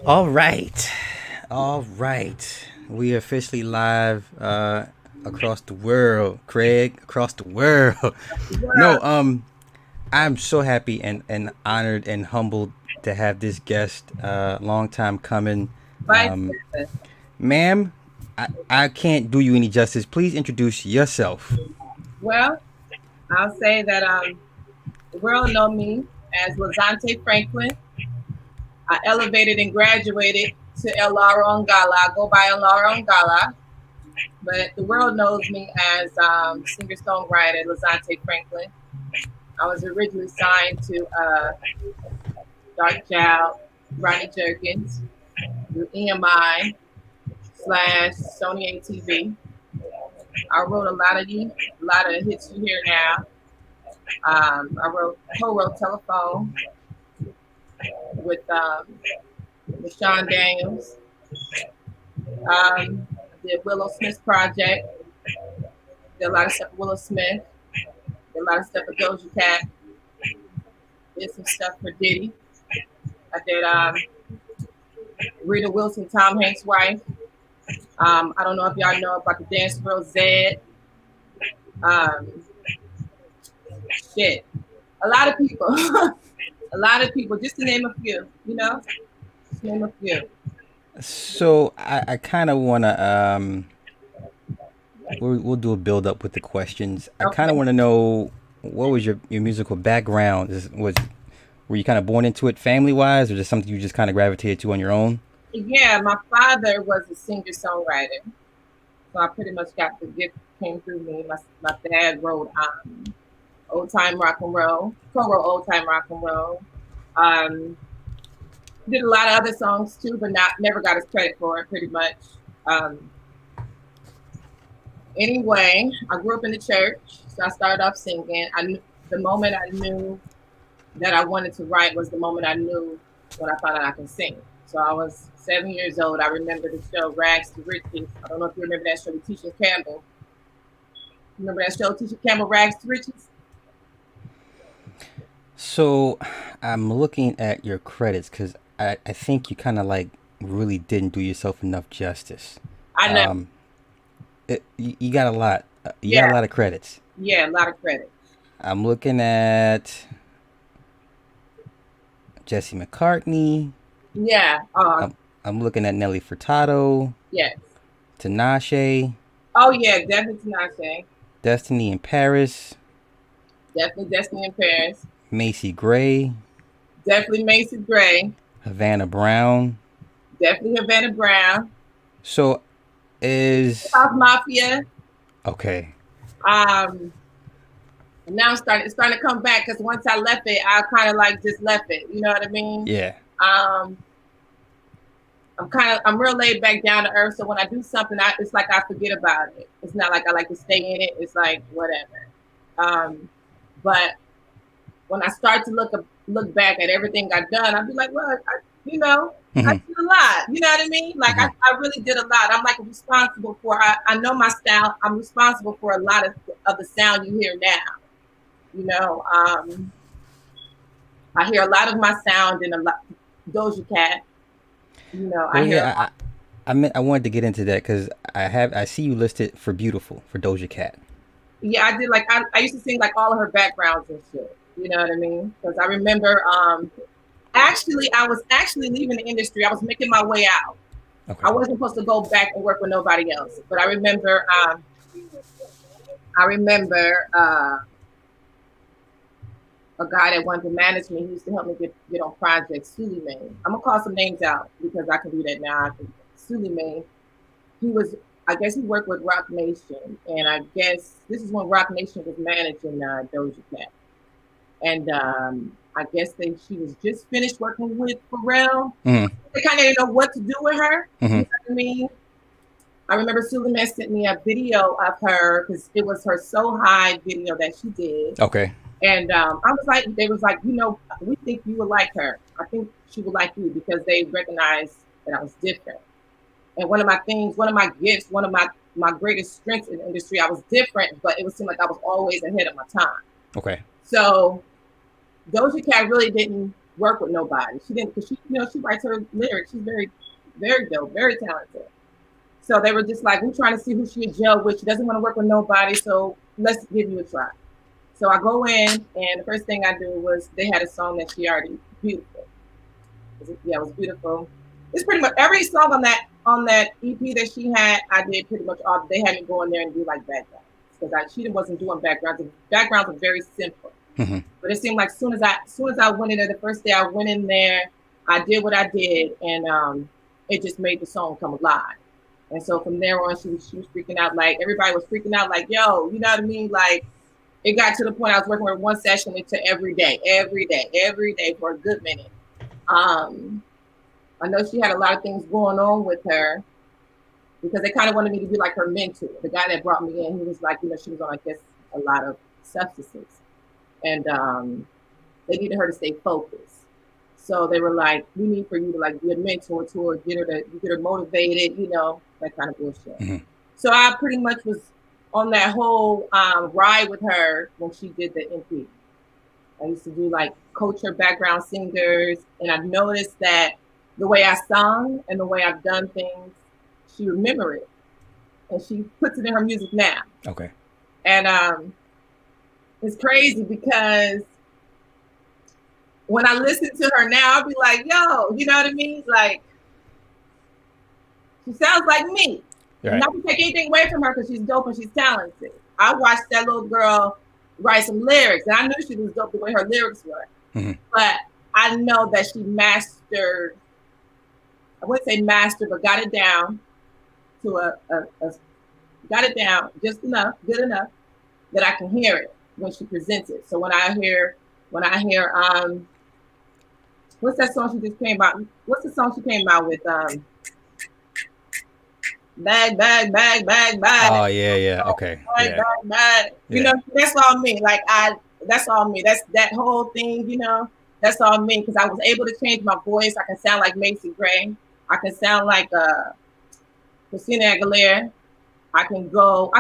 All right. All right. We are officially live across the world, Craig, across the world. Well, No, I'm so happy and honored and humbled to have this guest. Long time coming. vice versa. Ma'am, I can't do you any justice. Please introduce yourself. Well, I'll say that the world know me as Lazonate Franklin. I elevated and graduated to El Lauro Ngala. I go by El Lauro Ngala, but the world knows me as singer-songwriter Lazonate Franklin. I was originally signed to Dark Child, Rodney Jerkins, through EMI slash Sony ATV. I wrote a lot of hits you hear now. I co-wrote Telephone with Sean Daniels. Did Willow Smith project. Did a lot of stuff with Willow Smith. Did a lot of stuff with Doja Cat. Did some stuff for Diddy. I did Rita Wilson, Tom Hanks' wife. I don't know if y'all know about the dance girl Zed. Um, shit, a lot of people, a lot of people. Just to name a few, just name a few. So I kind of want to we'll do a build up with the questions. I kind of Okay. want to know what was your musical background? Were you kind of born into it family wise, or just something you just kind of gravitated to on your own? Yeah, my father was a singer songwriter, so I pretty much got the gift came through me. My dad wrote old time rock and roll, co-wrote old time rock and roll. Um, did a lot of other songs too, but not never got his credit for it. Pretty much. Um, anyway, I grew up in the church, so I started off singing. I knew the moment I knew that I wanted to write was the moment I knew when I found out I can sing. So I was 7 years old. I remember the show Rags to Riches. I don't know if you remember that show with Tisha Campbell. Remember that show, Tisha Campbell, Rags to Riches? So I'm looking at your credits because I think you kind of like really didn't do yourself enough justice. I know. Um, you got a lot. You got a Yeah, lot of credits. yeah, a lot of credit. I'm looking at Jesse McCartney. Yeah. I'm looking at Nelly Furtado, Yes. Tinashe, Oh yeah, definitely Tinashe. Destiny in Paris, Definitely Destiny in Paris. Macy Gray, Definitely Macy Gray. Havana Brown. Definitely Havana Brown. So is South Mafia. okay. Um, and now it's starting to come back because once I left it, I kind of like just left it. You know what I mean? Yeah. Um, I'm real laid back, down to earth. So when I do something, it's like I forget about it. It's not like I like to stay in it. It's like whatever. Um, but when I start to look back at everything I've done, I'll be like, well, I Hmm. did a lot. You know what I mean? Like Hmm. I really did a lot. I'm like responsible for. I know my style. I'm responsible for a lot of the sound you hear now. You know, I hear a lot of my sound in a lot Doja Cat. I Well, hear. yeah. I wanted to get into that because I see you listed for Beautiful for Doja Cat. Yeah, I did. Like I used to sing like all of her backgrounds and shit. You know what I mean? Because I remember. Actually, I was actually leaving the industry. I was making my way out. Okay. I wasn't supposed to go back and work with nobody else. But I remember. I remember a guy that wanted to manage me. He used to help me get on projects. Suleiman. I'm gonna call some names out because I can do that now. Suleiman. He was. I guess he worked with Rock Nation, and I guess this is when Rock Nation was managing Doja Cat. And I guess she was just finished working with Pharrell. Hmm. They kind of didn't know what to do with her. You Hmm. know what I mean? I remember Suleiman sent me a video of her because it was her So High video that she did. Okay. And I was like, they was like, we think you would like her. I think she would like you because they recognized that I was different. And one of my gifts, one of my greatest strengths in the industry, I was different, but it would seem like I was always ahead of my time. Okay. So Doja Cat really didn't work with nobody. She didn't, because she writes her lyrics. She's very, very dope, very talented. So they were just like, we're trying to see who she would gel with. She doesn't want to work with nobody, so let's give you a try. So I go in, and the first thing I do was they had a song that she already beautiful. It was beautiful. It's pretty much every song on that EP that she had. I did pretty much all. They had me go in there and do like backgrounds because she wasn't doing backgrounds. The backgrounds were very simple. Mm-hmm. But it seemed like as soon as I went in there, the first day I went in there, I did what I did, and it just made the song come alive. And so from there on, she was freaking out. Like everybody was freaking out. Like, yo, you know what I mean? Like it got to the point I was working with one session into every day for a good minute. I know she had a lot of things going on with her because they kind of wanted me to be like her mentor. The guy that brought me in, he was like, she was on, I guess, a lot of substances. And they needed her to stay focused. So they were like, we need for you to like be a mentor to her, get her motivated, that kind of bullshit. Mm-hmm. So I pretty much was on that whole ride with her when she did the MP. I used to do like coach her background singers, and I've noticed that the way I sung and the way I've done things, she remember it, and she puts it in her music now. Okay. And it's crazy because when I listen to her now, I'll be like, yo, you know what I mean? Like, she sounds like me. Right. Not to take anything away from her because she's dope and she's talented. I watched that little girl write some lyrics, and I knew she was dope the way her lyrics were. Mm-hmm. But I know that she mastered, I wouldn't say mastered, but got it down to got it down just enough, good enough that I can hear it when she presents it. So when I hear what's that song she just came out? What's the song she came out with? Bag. Oh yeah. Okay. Bag. That's all me. Like that's all me. That's that whole thing. That's all me because I was able to change my voice. I can sound like Macy Gray. I can sound like Christina Aguilera. I can sound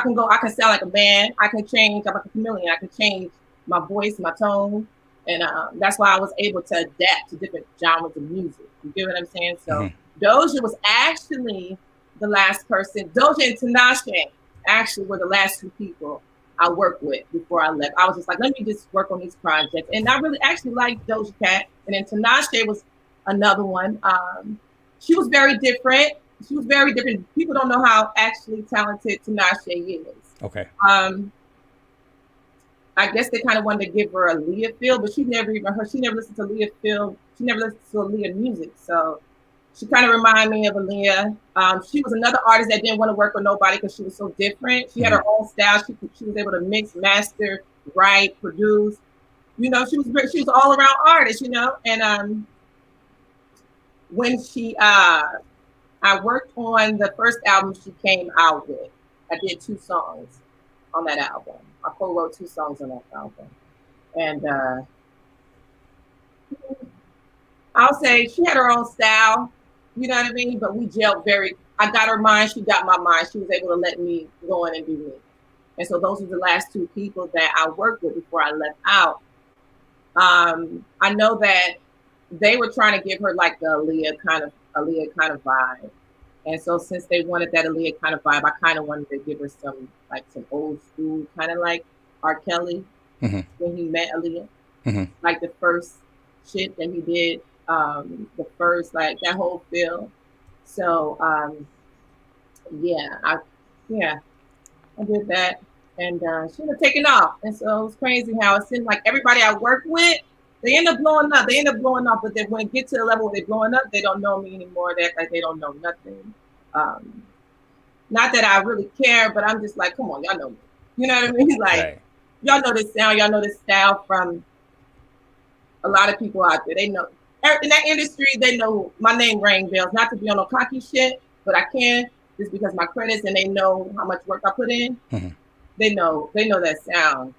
like a man. I can change. I'm like a chameleon. I can change my voice, my tone. And that's why I was able to adapt to different genres of music. You get what I'm saying? So Doja was actually the last person. Doja and Tinashe actually were the last two people I worked with before I left. I was just like, let me just work on these projects. And I really actually liked Doja Cat. And then Tinashe was another one. She was very different. People don't know how actually talented Tinashe is. Okay. I guess they kind of wanted to give her a Leah feel, but she never listened to Leah feel. She never listened to Leah music. So she kind of reminded me of Aaliyah. She was another artist that didn't want to work with nobody because she was so different. She had her own style. She was able to mix, master, write, produce. She was all around artist. And when I worked on the first album she came out with. I did 2 songs on that album. I co-wrote 2 songs on that album, and I'll say she had her own style. You know what I mean? But we gelled I got her mind. She got my mind. She was able to let me go in and be me. And so those were the last 2 people that I worked with before I left out. I know that they were trying to give her like the Aaliyah kind of vibe. And so since they wanted that Aaliyah kind of vibe, I kind of wanted to give her some old school, kind of like R. Kelly when he met Aaliyah. Like the first shit that he did, the first, like that whole feel. So, I did that. And she ended up taking off. And so it was crazy how it seemed like everybody I worked with, they end up blowing up. But then when it gets to the level where they're blowing up, they don't know me anymore. They act like they don't know nothing. Not that I really care, but I'm just like, come on, y'all know me. You know what I mean? Like, Y'all know this sound, y'all know this style from a lot of people out there. They know. In that industry, they know my name ring bells. Not to be on no cocky shit, but I can just because my credits and they know how much work I put in. They know that sound.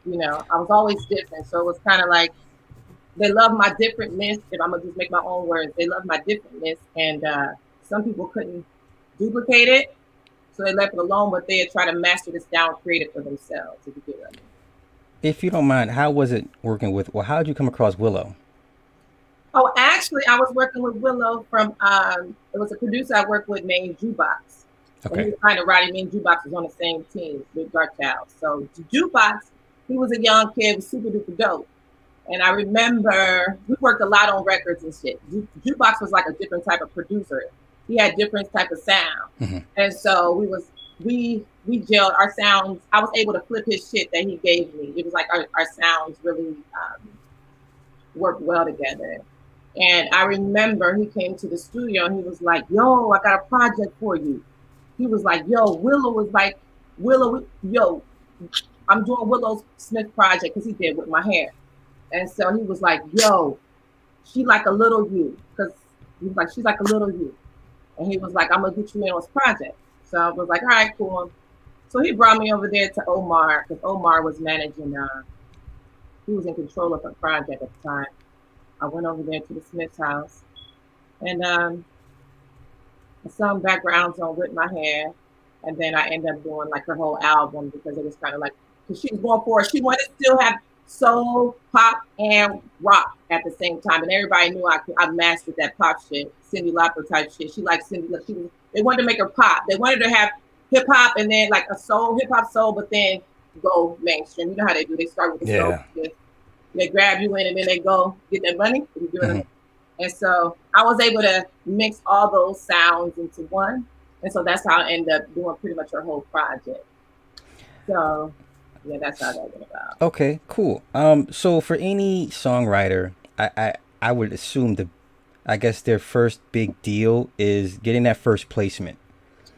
I was always different. So it was kind of like, they love my differentness. If I'm gonna just make my own words, they love my differentness, and some people couldn't duplicate it, so they left it alone. But they had tried to master the style and create it for themselves. If you get what I mean. If you don't mind, how was it working with? Well, how did you come across Willow? actually, I was working with Willow from, it was a producer I worked with named Jukebox. And he Okay. was kind of Rodney. Me and Jukebox was on the same team with Dark Child. So Jukebox, he was a young kid, was super duper dope. And I remember we worked a lot on records and shit. Jukebox was like a different type of producer. He had different type of sound. Mm-hmm. And so we gelled our sounds. I was able to flip his shit that he gave me. It was like our sounds really worked well together. And I remember he came to the studio and he was like, yo, I got a project for you. He was like, yo, Willow was like, Willow, yo, I'm doing Willow Smith project because he did with my hair. And so he was like, yo, she like a little you. Because he was like, she's like a little you. And he was like, I'm going to get you in on this project. So I was like, all right, cool. So he brought me over there to Omar because Omar was managing, he was in control of the project at the time. I went over there to the Smith's house and I sung backgrounds on With My Hair. And then I ended up doing like her whole album because it was kind of like, because she was going for it. She wanted to still have soul, pop, and rock at the same time. And everybody knew I mastered that pop shit, Cyndi Lauper type shit. She liked Cyndi. They wanted to make her pop. They wanted to have hip hop and then like a soul, hip hop soul, but then go mainstream. You know how they do. They start with the soul. They grab you in and then they go get their money. Mm-hmm. And so I was able to mix all those sounds into one. And so that's how I ended up doing pretty much her whole project. So yeah, that's how that went about. Okay, cool. So for any songwriter, I would assume I guess their first big deal is getting that first placement.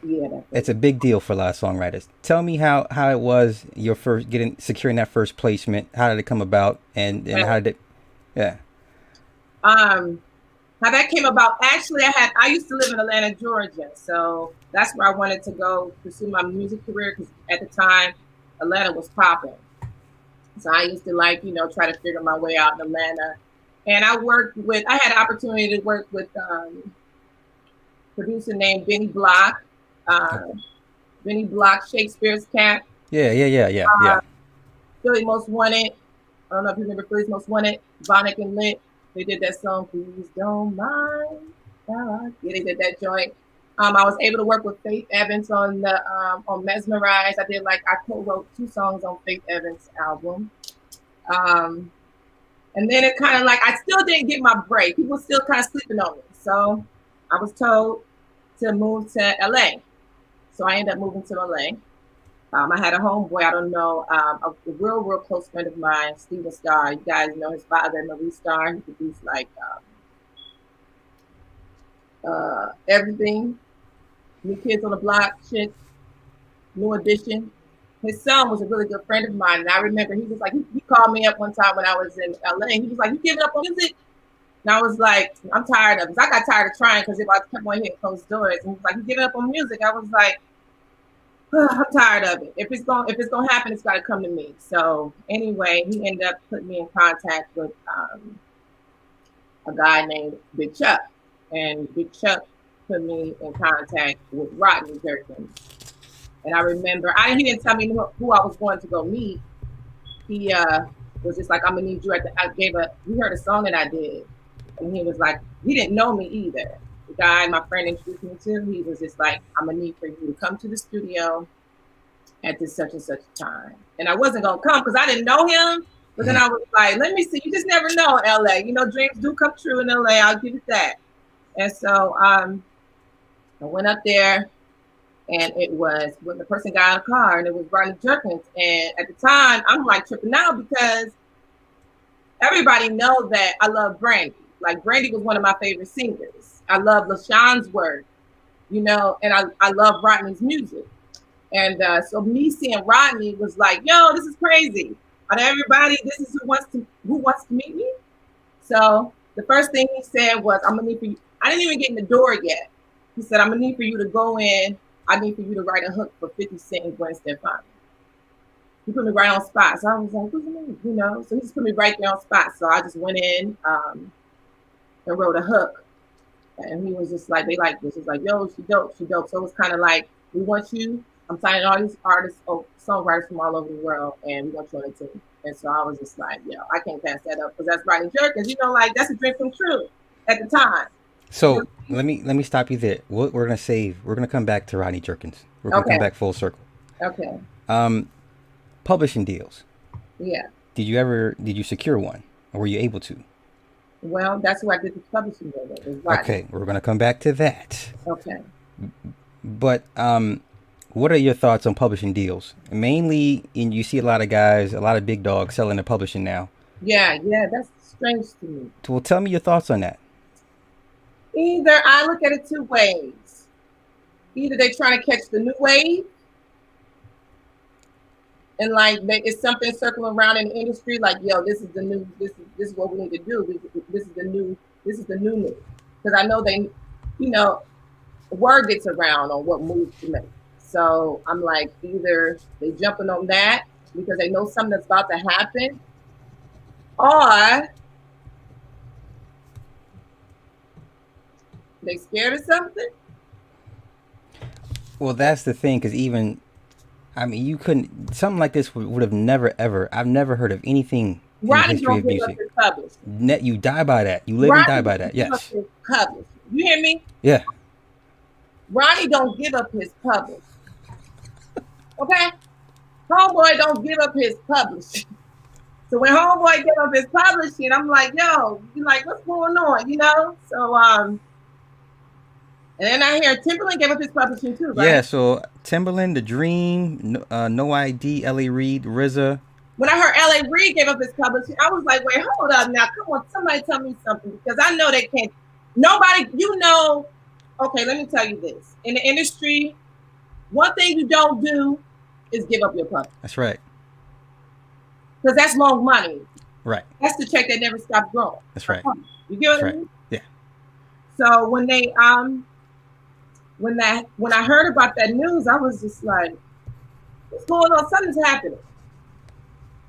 Yeah, it's a big deal for a lot of songwriters. Tell me how it was your first securing that first placement. How did it come about, and how did it? Yeah. How that came about? Actually, I used to live in Atlanta, Georgia, so that's where I wanted to go pursue my music career because at the time Atlanta was popping. So I used to try to figure my way out in Atlanta, and I had an opportunity to work with a producer named Benny Block. Benny Block, Shakespeare's Cat. Yeah. Philly Most Wanted. I don't know if you remember Philly's Most Wanted. Vonic and Lit. They did that song, Please Don't Mind. Yeah, they did that joint. I was able to work with Faith Evans on Mesmerized. I co-wrote 2 songs on Faith Evans' album. And then it kind of I still didn't get my break. People still kind of sleeping on me. So I was told to move to LA. So I ended up moving to LA. I had a homeboy, I don't know, a real close friend of mine, Steven Starr. You guys know his father, Maurice Starr. He produced everything. New Kids on the Block, shit, New Edition. His son was a really good friend of mine. And I remember he was like, he called me up one time when I was in LA. He was like, you giving up on music? And I was like, I'm tired of it. I got tired of trying because if I kept on hitting closed doors. And he was like, you giving up on music? I was like, I'm tired of it. If it's gonna happen, it's gotta come to me. So anyway, he ended up putting me in contact with a guy named Big Chuck, and Big Chuck put me in contact with Rodney Jerkins. And I remember he didn't tell me who I was going to go meet. He was just like, I'm gonna need you he heard a song that I did, and he was like, he didn't know me either. The guy my friend introduced me to, he was just like, I'm gonna need for you to come to the studio at this such and such time. And I wasn't gonna come because I didn't know him. But then I was like, let me see. You just never know in LA. Dreams do come true in LA. I'll give it that. And so I went up there, and it was when the person got in the car, and it was Rodney Jerkins. And at the time, I'm like tripping out because everybody knows that I love Brandy. Like Brandy was one of my favorite singers. I love LaShawn's work, and I love Rodney's music. And so me seeing Rodney was like, yo, this is crazy. Out of everybody, this is who wants to meet me. So the first thing he said was, I'm gonna need for you. I didn't even get in the door yet. He said, I'm gonna need for you to go in. I need for you to write a hook for 50 Cent and Gwen Stefani. He put me right on spot. So I was like, what do you mean? So he just put me right there on spot. So I just went in and wrote a hook. And he was just like, they like this. He's like, yo, she dope. So it was kind of like, we want you. I'm signing all these artists, songwriters from all over the world, and we want you on the team. And so I was just like, yo, I can't pass that up because that's Rodney Jerkins. That's a dream come true. at the time. So let me stop you there. What we're gonna save. We're gonna come back to Rodney Jerkins. We're gonna come Okay. back full circle. Okay. Publishing deals. Yeah. Did you secure one, or were you able to? Well, that's what I did the publishing deal with. Is Rodney. Okay, we're gonna come back to that. Okay. But what are your thoughts on publishing deals? Mainly, you see a lot of guys, a lot of big dogs selling their publishing now. Yeah, that's strange to me. Well, tell me your thoughts on that. Either I look at it two ways. Either they're trying to catch the new wave, and like it's something circling around in the industry, like, yo, this is the new, this is what we need to do. This is the new new. Because I know they, word gets around on what moves to make. So I'm like, either they jumping on that because they know something that's about to happen, or they scared of something. Well, that's the thing, because you couldn't, something like this would have never, ever, I've never heard of anything in the Rodney history of don't give up music. his publishing. You die by that. You live and die by that. Rodney don't Yes. give up his publishing. You hear me? Yeah. Rodney don't give up his publishing. Okay? Homeboy don't give up his publishing. So when homeboy give up his publishing, I'm like, yo, you like, what's going on? So and then I hear Timberland gave up his publishing too, right? Yeah, so Timberland, The Dream, No ID, L.A. Reid, RZA. When I heard L.A. Reid gave up his publishing, I was like, wait, hold up now. Come on, somebody tell me something, because I know they can't. Nobody, okay, let me tell you this. In the industry, one thing you don't do is give up your publishing. That's right. Because that's long money. Right. That's the check that never stops growing. That's right. You get what I mean? Yeah. So when they when I heard about that news, I was just like, what's going on? Something's happening.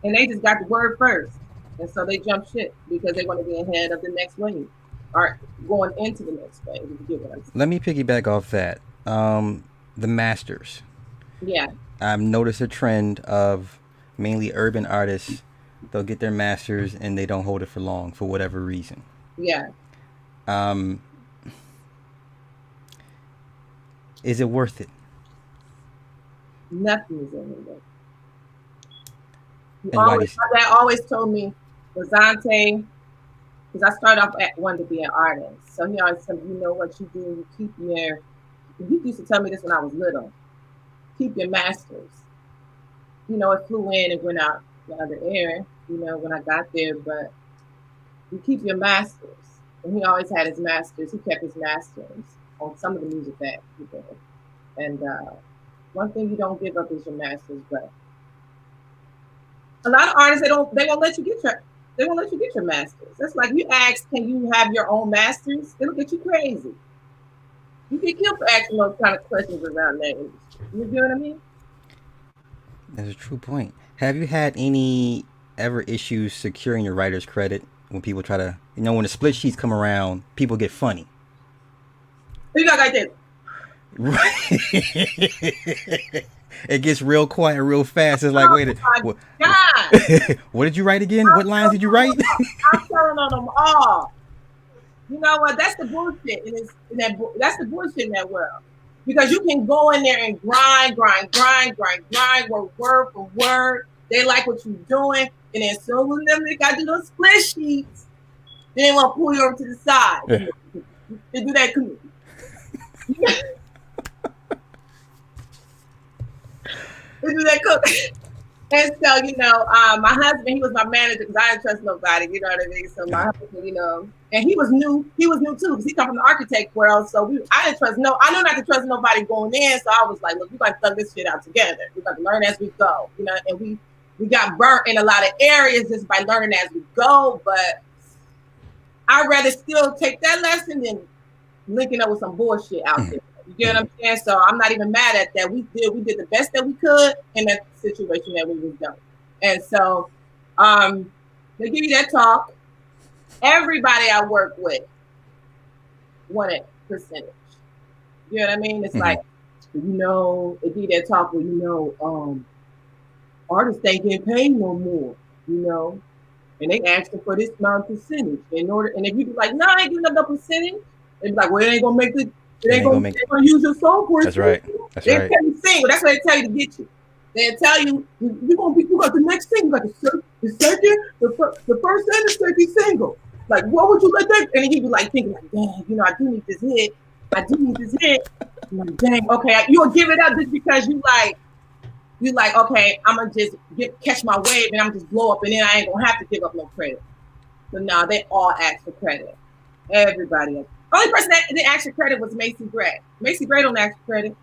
And they just got the word first. And so they jumped ship because they want to be ahead of the next wave, or going into the next wave, if you get what I'm saying. Let me piggyback off that. The masters. Yeah. I've noticed a trend of mainly urban artists. They'll get their masters and they don't hold it for long for whatever reason. Yeah. Is it worth it? Nothing is in it. My dad always told me, Lazonate, because I started off at wanting to be an artist. So he always said, you know what you do, you keep he used to tell me this when I was little, keep your masters. It flew in and went out the other air, when I got there, but you keep your masters. And he always had his masters. He kept his masters on some of the music that he did. And one thing you don't give up is your masters, but a lot of artists, they won't let you get your masters. That's like you ask, can you have your own masters? They look at you crazy. You get killed for asking those kind of questions around that industry. You know what I mean? That's a true point. Have you had any ever issues securing your writer's credit when people try to, when the split sheets come around, people get funny? You got like this. Right. It gets real quiet real fast. It's like, what did you write again? What lines did you write? I'm telling on them all. You know what? That's the bullshit. That's the bullshit in that world. Because you can go in there and grind, word for word. They like what you're doing. And then soon as they got to do those split sheets, then they want to pull you over to the side. Yeah. They do that to me. They do that cook. And so, my husband, he was my manager because I didn't trust nobody, you know what I mean? So my husband, and he was new too, because he come from the architect world. So I knew not to trust nobody going in. So I was like, look, we got to thug this shit out together. We got to learn as we go, and we got burnt in a lot of areas just by learning as we go. But I'd rather still take that lesson than linking up with some bullshit out there. You get what I'm saying? So I'm not even mad at that. We did the best that we could in that situation that we was doing. And so they give you that talk. Everybody I work with wanted percentage. You know what I mean? It's like, it be that talk where, artists ain't getting paid no more, and they asked her for this amount of percentage in order. And if you be like, no, I ain't giving up no percentage, they be like, well, it ain't gonna make the, It ain't gonna make. they gonna use your song for it. That's right. That's They right. tell you single. That's what they tell you to get you. They tell you you gonna be, you got the next single, like the second, the first and the second single. Like, what would you let that? And you be like thinking, like, dang, you know, I do need this hit. I do need this hit. I'm like, dang, okay, you'll give it up just because you like, okay, I'm gonna just catch my wave and I'm just blow up, and then I ain't gonna have to give up no credit. So now they all ask for credit. Everybody else. Only person that didn't ask for credit was Macy Gray. Macy Gray don't ask for credit.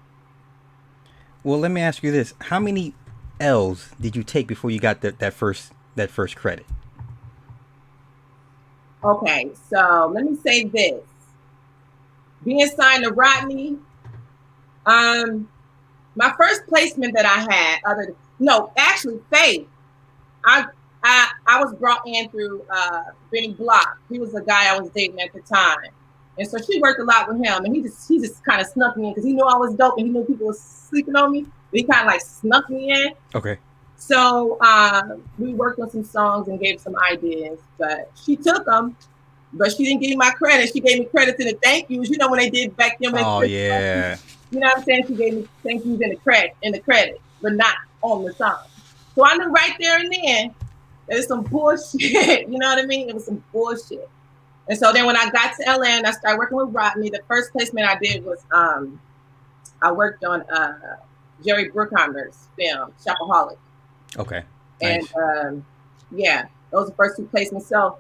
Well, let me ask you this: how many L's did you take before you got that first credit? Okay, so let me say this: being signed to Rodney, my first placement that I had, actually Faith. I was brought in through Benny Block. He was the guy I was dating at the time. And so she worked a lot with him, and he just kind of snuck me in because he knew I was dope and he knew people was sleeping on me. But he kind of like snuck me in. Okay. So we worked on some songs and gave some ideas, but she took them, but she didn't give me my credit. She gave me credits in the thank yous. You know when they did back then. Oh yeah. You know what I'm saying? She gave me thank yous in the credit, but not on the song. So I knew right there and then that it's some bullshit. You know what I mean? It was some bullshit. And so then when I got to LA and I started working with Rodney, the first placement I did was I worked on Jerry Bruckheimer's film, Shopaholic. Okay. Nice. And yeah, those were the first two placements. So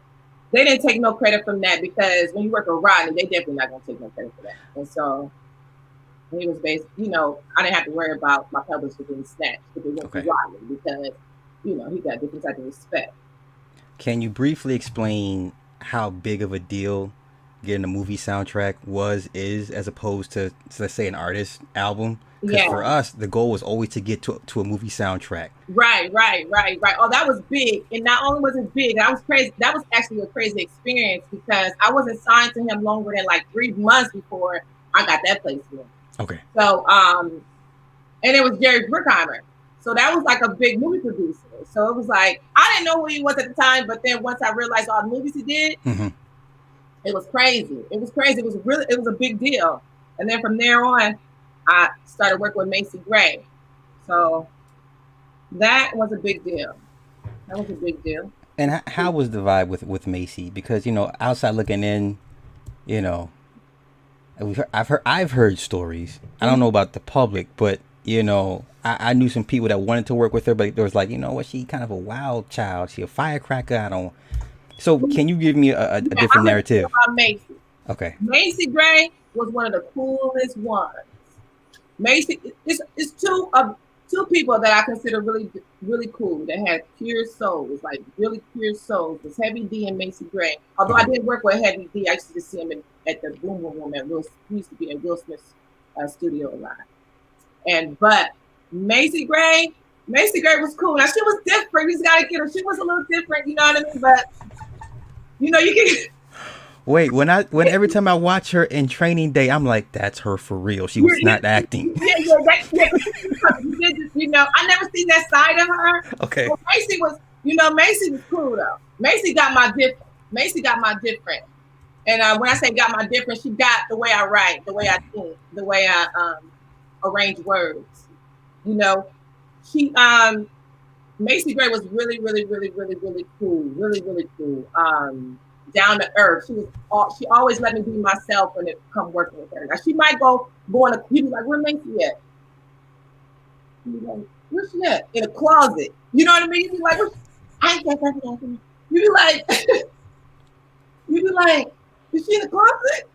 they didn't take no credit from that because when you work with Rodney, they definitely not gonna take no credit for that. And so he was basically, you know, I didn't have to worry about my publisher getting snatched if it went to Rodney because, you know, he got a different type of respect. Can you briefly explain how big of a deal getting a movie soundtrack is as opposed to let's say an artist album? Because for us, the goal was always to get to a movie soundtrack. Right. Oh, that was big. And not only was it big, that was crazy. That was actually a crazy experience because I wasn't signed to him longer than like 3 months before I got that placement. Okay. So, and it was Jerry Bruckheimer. So that was like a big movie producer. So it was like, I didn't know who he was at the time, but then once I realized all the movies he did, it was crazy. It was crazy. It was a big deal. And then from there on, I started working with Macy Gray. So that was a big deal. And how was the vibe with Macy? Because, you know, outside looking in, you know, I've heard stories. I don't know about the public, but, you know, I knew some people that wanted to work with her, but there was like, you know what, she kind of a wild child. She a firecracker. So can you give me a different narrative? About Macy. Okay. Macy Gray was one of the coolest ones. Macy, it's two people that I consider really, really cool that had pure souls, like really pure souls. Was Heavy D and Macy Gray. Although I didn't work with Heavy D, I used to see him at the Boom Boom Room he used to be in Will Smith's studio a lot. But Macy Gray was cool. Now she was different. You just gotta get her. She was a little different, you know what I mean? But you know, you can. Wait, when every time I watch her in Training Day, I'm like, that's her for real. She was not acting. Yeah. You know, I never seen that side of her. Okay. Well, Macy was cool though. Macy got my different. And when I say got my different, she got the way I write, the way I think, the way I arrange words. You know, Macy Gray was really, really, really, really, really cool. Really, really cool. Down to earth. She always let me be myself when it come working with her. Now she might go on you'd be like, where Macy at? You'd be like, where's she at? In a closet. You know what I mean? You'd be like, I ain't got nothing. You'd be like, is she in the closet?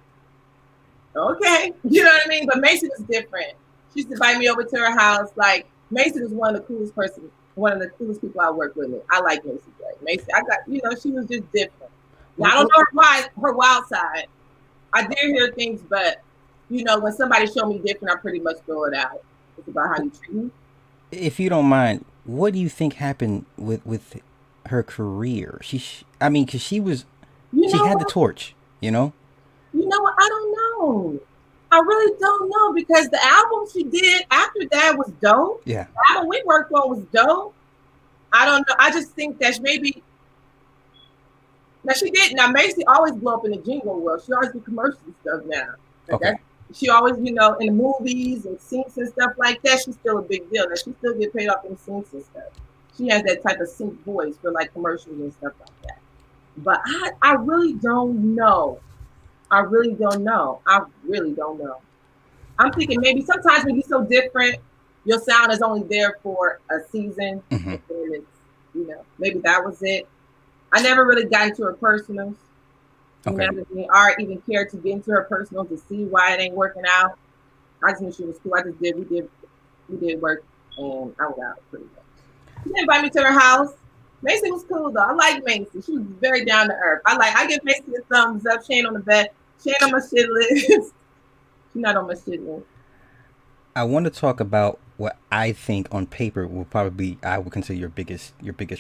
Okay. You know what I mean? But Macy was different. She used to invite me over to her house. Like, Macy was one of the coolest people I worked with. I like Macy Gray. Macy, she was just different. Now, I don't know her wild side. I did hear things, but, you know, when somebody showed me different, I pretty much throw it out. It's about how you treat me. If you don't mind, what do you think happened with her career? Because she had the torch, you know? You know what? I don't know. I really don't know because the album she did after that was dope. Yeah. The album we worked on was dope. I don't know. I just think that maybe Now she did. Now Macy always blow up in the jingle world. She always do commercials and stuff now. Like Okay. she always, in the movies and scenes and stuff like that. She's still a big deal. Now she still get paid off in scenes and stuff. She has that type of sync voice for like commercials and stuff like that. But I really don't know. I really don't know. I'm thinking maybe sometimes when you're so different, your sound is only there for a season. Mm-hmm. And it's, maybe that was it. I never really got into her personals. Okay. Or even cared to get into her personals to see why it ain't working out. I just knew she was cool. We did work, and I was out pretty much. She didn't invite me to her house. Macy was cool though. I like Macy. She was very down to earth. I give Macy a thumbs up. She ain't on the bed. She ain't on my shit list. She's not on my shit list. I want to talk about what I think on paper will probably I would consider your biggest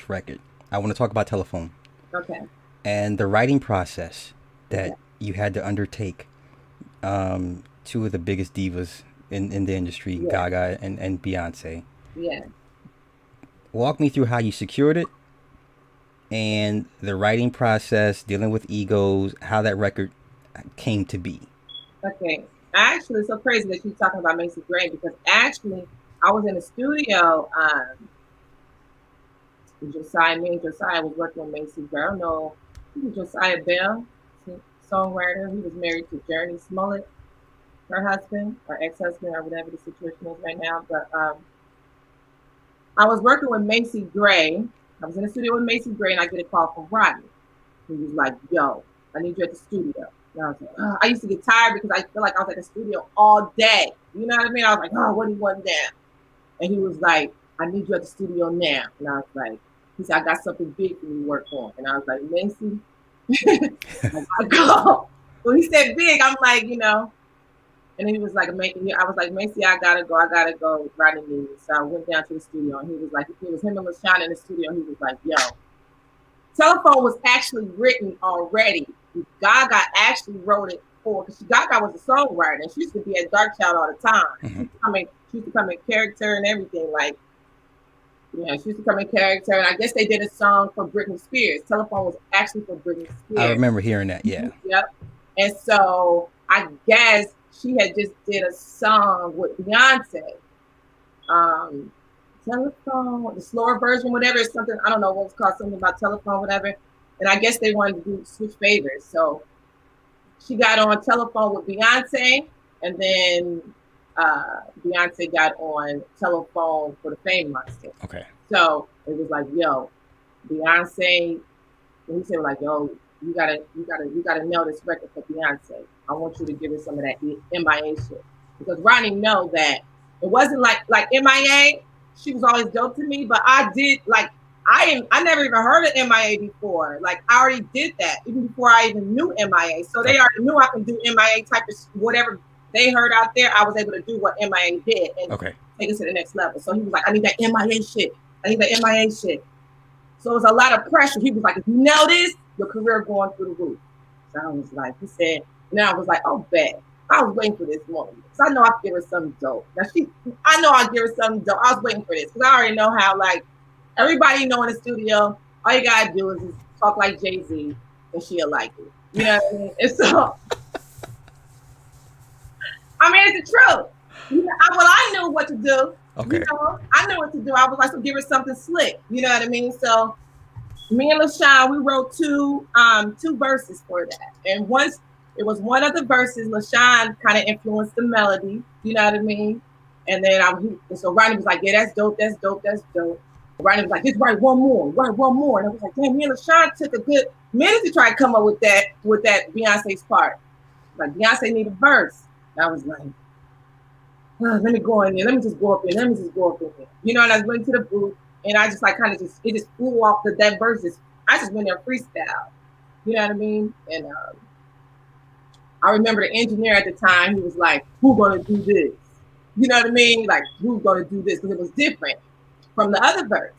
record. I want to talk about Telephone. Okay. And the writing process that you had to undertake. Two of the biggest divas in the industry, Gaga and Beyonce. Yeah. Walk me through how you secured it and the writing process, dealing with egos, how that record came to be. Okay. Actually, it's so crazy that you're talking about Macy Gray because actually I was in the studio. Me and Josiah was working with Macy Gray. I don't know. He was Josiah Bell, songwriter. He was married to Journey Smollett, her husband or ex-husband or whatever the situation is right now. But I was working with Macy Gray. I was in the studio with Macy Gray and I get a call from Rodney. He was like, yo, I need you at the studio. And I was like, oh. I used to get tired because I feel like I was at the studio all day. You know what I mean? I was like, oh, what do you want now? And he was like, I need you at the studio now. And I was like, he said, I got something big for you to work on. And I was like, Macy, I gotta go. When he said big, I'm like, and he was like, I was like, Macy, I gotta go. Rodney needs me. So I went down to the studio and he was like, it was him and LaShawn in the studio. And he was like, yo, Telephone was actually written already. Gaga actually wrote it because Gaga was a songwriter and she used to be at Dark Child all the time. Mm-hmm. She used to come in character and everything. Like, she used to come in character. And I guess they did a song for Britney Spears. Telephone was actually for Britney Spears. I remember hearing that, yeah. Yep. And so I guess she had just did a song with Beyonce. Telephone, the slower version, whatever, it's something, I don't know what it's called, something about telephone, whatever. And I guess they wanted to switch favors. So she got on Telephone with Beyonce, and then Beyonce got on Telephone for the Fame Monster. Okay. So it was like, yo, Beyonce, and he said like, yo, you gotta know this record for Beyonce. I want you to give her some of that MIA shit. Because Rodney know that it wasn't like MIA, she was always dope to me, but I did I never even heard of MIA before. Like I already did that even before I even knew MIA. So they already knew I could do MIA type of whatever they heard out there. I was able to do what MIA did and take it to the next level. So he was like, I need that MIA shit. So it was a lot of pressure. He was like, if you know this, your career going through the roof. So I was like, he said, and I was like, oh, bet. I was waiting for this moment. Because I know I could give her something dope. I know I'll give her something dope. I was waiting for this. Because I already know how, everybody in the studio, all you got to do is just talk like Jay-Z and she'll like it. You know what I mean? And so, it's the truth. I knew what to do. Okay. I knew what to do. I was like, so give her something slick. You know what I mean? So me and LaShawn, we wrote two verses for that. And once it was one of the verses, LaShawn kind of influenced the melody. You know what I mean? And then so Rodney was like, yeah, that's dope. Rodney was like, just write one more. And I was like, damn, me and LaShawn took a good minute to try to come up with that Beyonce's part. Like Beyonce need a verse. And I was like, let me go in there. Let me just go up in there. You know, and I went to the booth and I just it just flew off that verse. I just went there freestyle. You know what I mean? And I remember the engineer at the time, he was like, who's going to do this? You know what I mean? Like, who's going to do this? Because it was different from the other verse.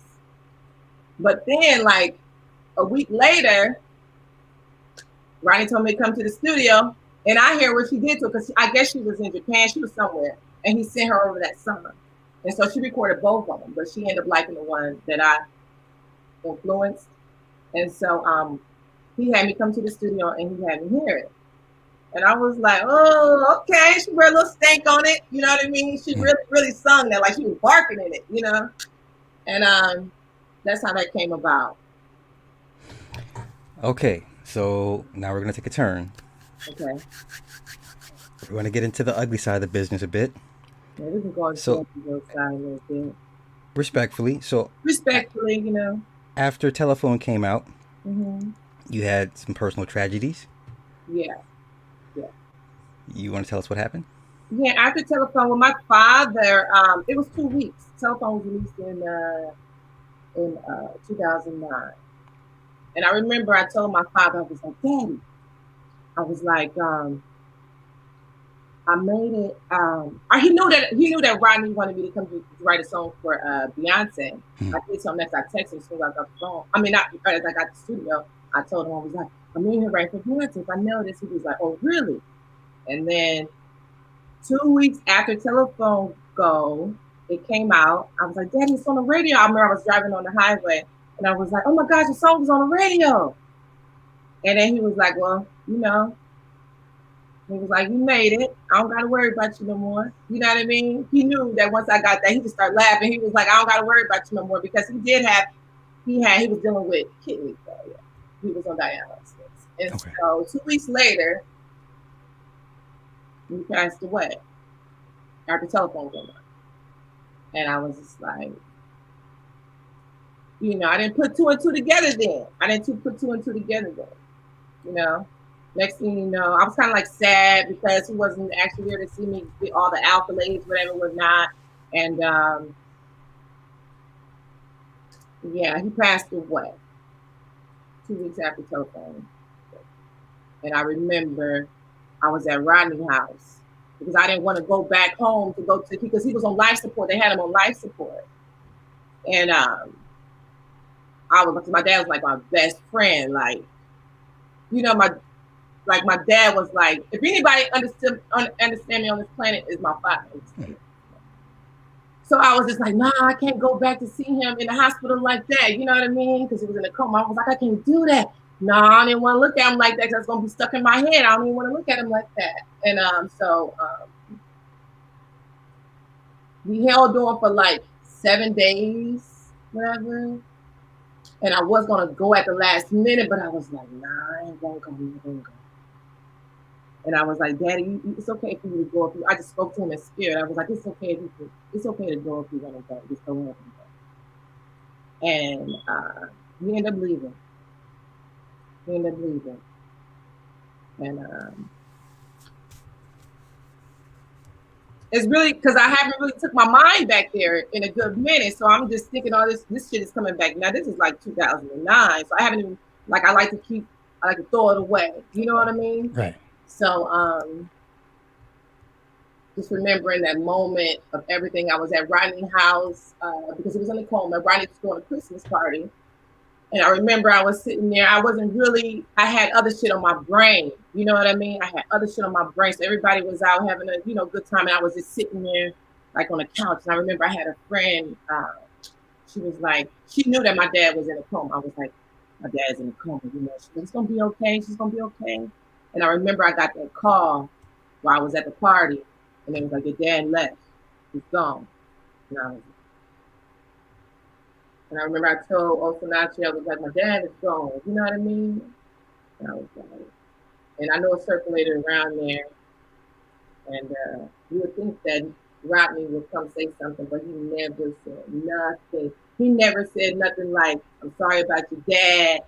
But then, a week later, Ronnie told me to come to the studio, and I hear what she did to her, because I guess she was in Japan. She was somewhere, and he sent her over that summer. And so she recorded both of them, but she ended up liking the one that I influenced. And so he had me come to the studio and he had me hear it. And I was like, oh, okay. She put a little stank on it. You know what I mean? She really, really sung that. Like she was barking in it, you know? And that's how that came about. Okay, so now we're gonna take a turn. Okay. We're gonna get into the ugly side of the business a bit. Yeah, we can go on So the side a little bit. respectfully, so Respectfully, you know. after Telephone came out, Mm-hmm. you had some personal tragedies. Yeah. Yeah. You want to tell us what happened? Yeah, after Telephone with my father, it was 2 weeks. Telephone was released in 2009. And I remember I told my father, I was like, Daddy, I was like, I made it. He knew that Rodney wanted me to come to write a song for Beyonce. I did something next. I texted him as soon as I got the phone. I mean, not as I got the studio. I told him I was like, I'm in here writing for Beyonce. If I know this, he was like, oh really? And then 2 weeks after Telephone Go, it came out. I was like, Daddy, it's on the radio. I remember I was driving on the highway, and I was like, oh my gosh, the song was on the radio. And then he was like, well, you know. He was like, you made it. I don't got to worry about you no more. You know what I mean? He knew that once I got that, he just started laughing. He was like, I don't got to worry about you no more because he was dealing with kidney failure. He was on dialysis. And Okay. so 2 weeks later, he passed away after Telephone came out. And I was just like, you know, I didn't put two and two together then. I didn't put two and two together then, you know? Next thing you know, I was kind of like sad because he wasn't actually there to see me get all the accolades, whatever was not. And yeah, he passed away 2 weeks after Telephone. And I remember I was at Rodney's house because I didn't want to go back home because he was on life support. They had him on life support. And my dad was like my best friend. Like, you know, my dad was like, if anybody understand me on this planet, is my father. So I was just like, nah, I can't go back to see him in the hospital like that. You know what I mean? Because he was in a coma. I was like, I can't do that. Nah, I didn't want to look at him like that because that's going to be stuck in my head. I don't even want to look at him like that. And we held on for like 7 days, whatever. And I was going to go at the last minute, but I was like, nah, I ain't going to go. And I was like, Daddy, it's okay for you to go. I just spoke to him in spirit. I was like, it's okay to go if you want to go. Just go ahead and go. And he ended up leaving. And it's really because I haven't really took my mind back there in a good minute. So I'm just thinking all this shit is coming back. Now this is like 2009. So I haven't even, like, I like to throw it away. You know what I mean? Right. So just remembering that moment of everything. I was at Rodney's house because he was in a coma. Rodney was going to a Christmas party. And I remember I was sitting there. I had other shit on my brain. You know what I mean? I had other shit on my brain. So everybody was out having a, good time. And I was just sitting there like on the couch. And I remember I had a friend. She was like, she knew that my dad was in a coma. I was like, my dad's in a coma. She's like, it's going to be okay. She's going to be okay. And I remember I got that call while I was at the party. And they was like, your dad left. He's gone. And I remember I told Osinachi, I was like, my dad is gone. You know what I mean? And I was like, and I know it circulated around there. And you would think that Rodney would come say something, but he never said nothing. He never said nothing like, I'm sorry about your dad.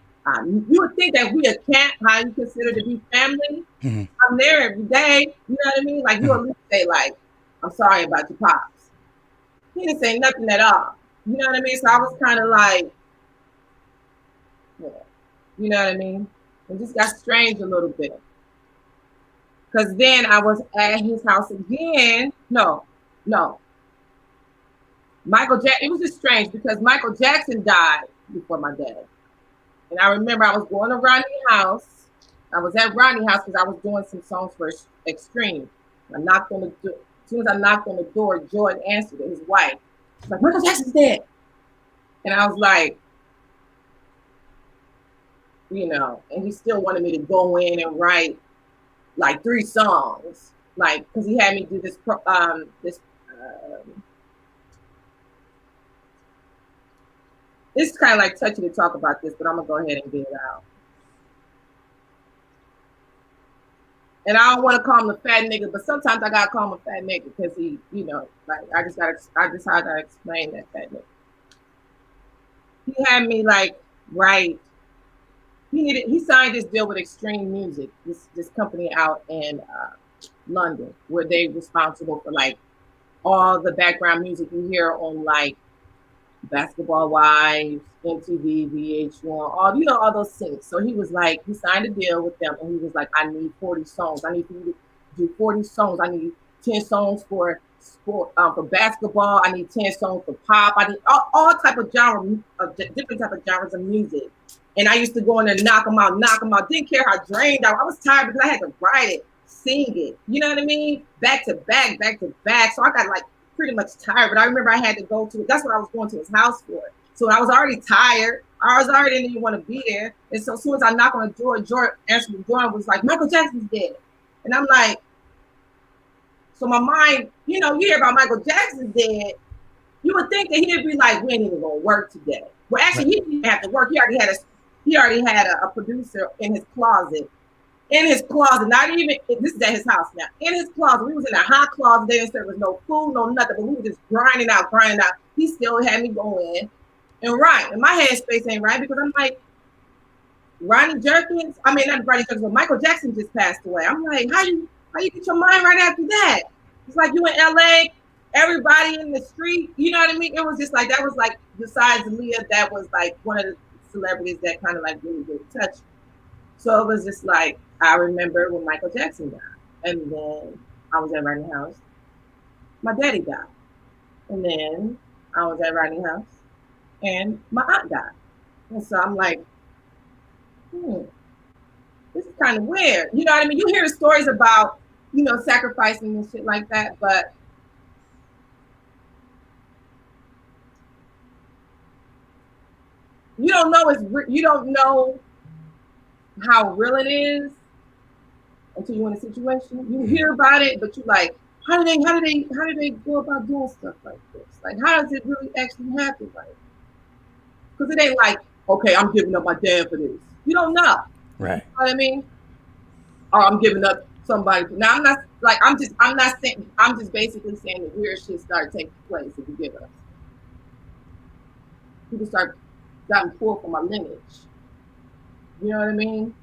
You would think that we a cat, how you consider to be family. Mm-hmm. I'm there every day. You know what I mean? Like, you at least say, like, I'm sorry about your pops. He didn't say nothing at all. You know what I mean? So I was kind of like, yeah, you know what I mean? It just got strange a little bit. Because then I was at his house again. No. Michael Jackson, it was just strange because Michael Jackson died before my dad. And I remember I was going to Rodney's house. I was at Rodney's house because I was doing some songs for Extreme. I knocked on the door. As soon as I knocked on the door, Joy answered it, his wife. She's like, Michael Jackson's dead. And I was like, and he still wanted me to go in and write like 3 songs, like because he had me do this. It's kind of like touchy to talk about this, but I'm gonna go ahead and get it out. And I don't want to call him a fat nigga, but sometimes I gotta call him a fat nigga because he, like I just gotta explain that fat nigga. He had me like write. He signed this deal with Extreme Music, this company out in London, where they responsible for like all the background music you hear on like Basketball Wives, MTV, VH1, all those things. So he signed a deal with them, and he was like, I need 40 songs. I need for you to do 40 songs. I need 10 songs for sport, for basketball. I need 10 songs for pop. I need all type of different type of genres of music. And I used to go in there and knock them out. Didn't care how drained I was tired because I had to write it, sing it. You know what I mean? Back to back. So I got like pretty much tired, but I remember I had to go to, that's what I was going to his house for. So I was already tired. I was already didn't even want to be there. And so as soon as I knocked on the door, George answered the door and was like, Michael Jackson's dead. And I'm like, so my mind, you hear about Michael Jackson's dead, you would think that he'd be like, we ain't even gonna work today. Well, actually, he didn't have to work. He already had a producer in his closet. Not even, this is at his house now. In his closet, we was in a hot closet. They didn't say there was no food, no nothing, but we were just grinding out. He still had me go in and write. And my headspace ain't right because I'm like, not Rodney Jerkins, but Michael Jackson just passed away. I'm like, how you get your mind right after that? It's like you in LA, everybody in the street, you know what I mean? It was just like, that was like, besides Leah, that was like one of the celebrities that kind of like really touched me. So it was just like, I remember when Michael Jackson died, and then I was at Rodney's house. My daddy died, and then I was at Rodney's house, and my aunt died. And so I'm like, this is kind of weird. You know what I mean? You hear stories about, sacrificing and shit like that, but you don't know how real it is until you're in a situation. You hear about it, but you're like, how do they go about doing stuff like this? Like, how does it really actually happen? Like, because it ain't like, okay, I'm giving up my dad for this. You don't know. Right. You know what I mean? Or I'm giving up somebody. Now I'm just basically saying that weird shit started taking place if you give us. People gotten pulled from my lineage. You know what I mean?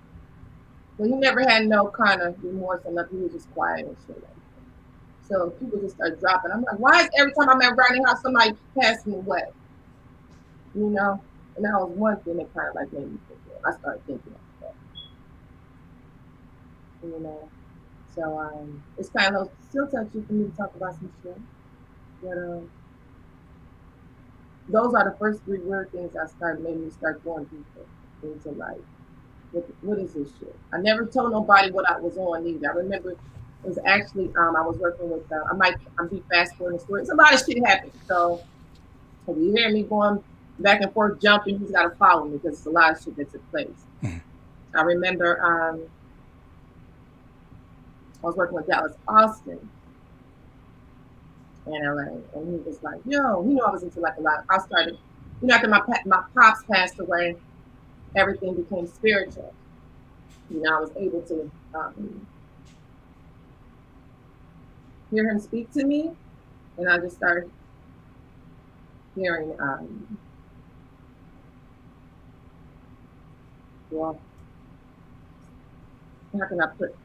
But he never had no kind of remorse or nothing. He was just quiet and shit like that. So people just start dropping. I'm like, why is every time I'm at Rodney's house, somebody passed me away? And that was one thing that kind of like made me think. I started thinking of that. So it's kind of still touchy for me to talk about some shit. But those are the first 3 weird things that made me start going deeper into life. What is this shit? I never told nobody what I was on either. I remember it was actually I was working with I'm be fast forwarding the story. It's a lot of shit happening. So if you hear me going back and forth jumping, you just gotta follow me because it's a lot of shit that took place. I remember I was working with Dallas Austin in LA, and he was like, yo, I was into like a lot. I started, after my pops passed away, everything became spiritual. I was able to hear him speak to me, and I just started hearing well, how can I put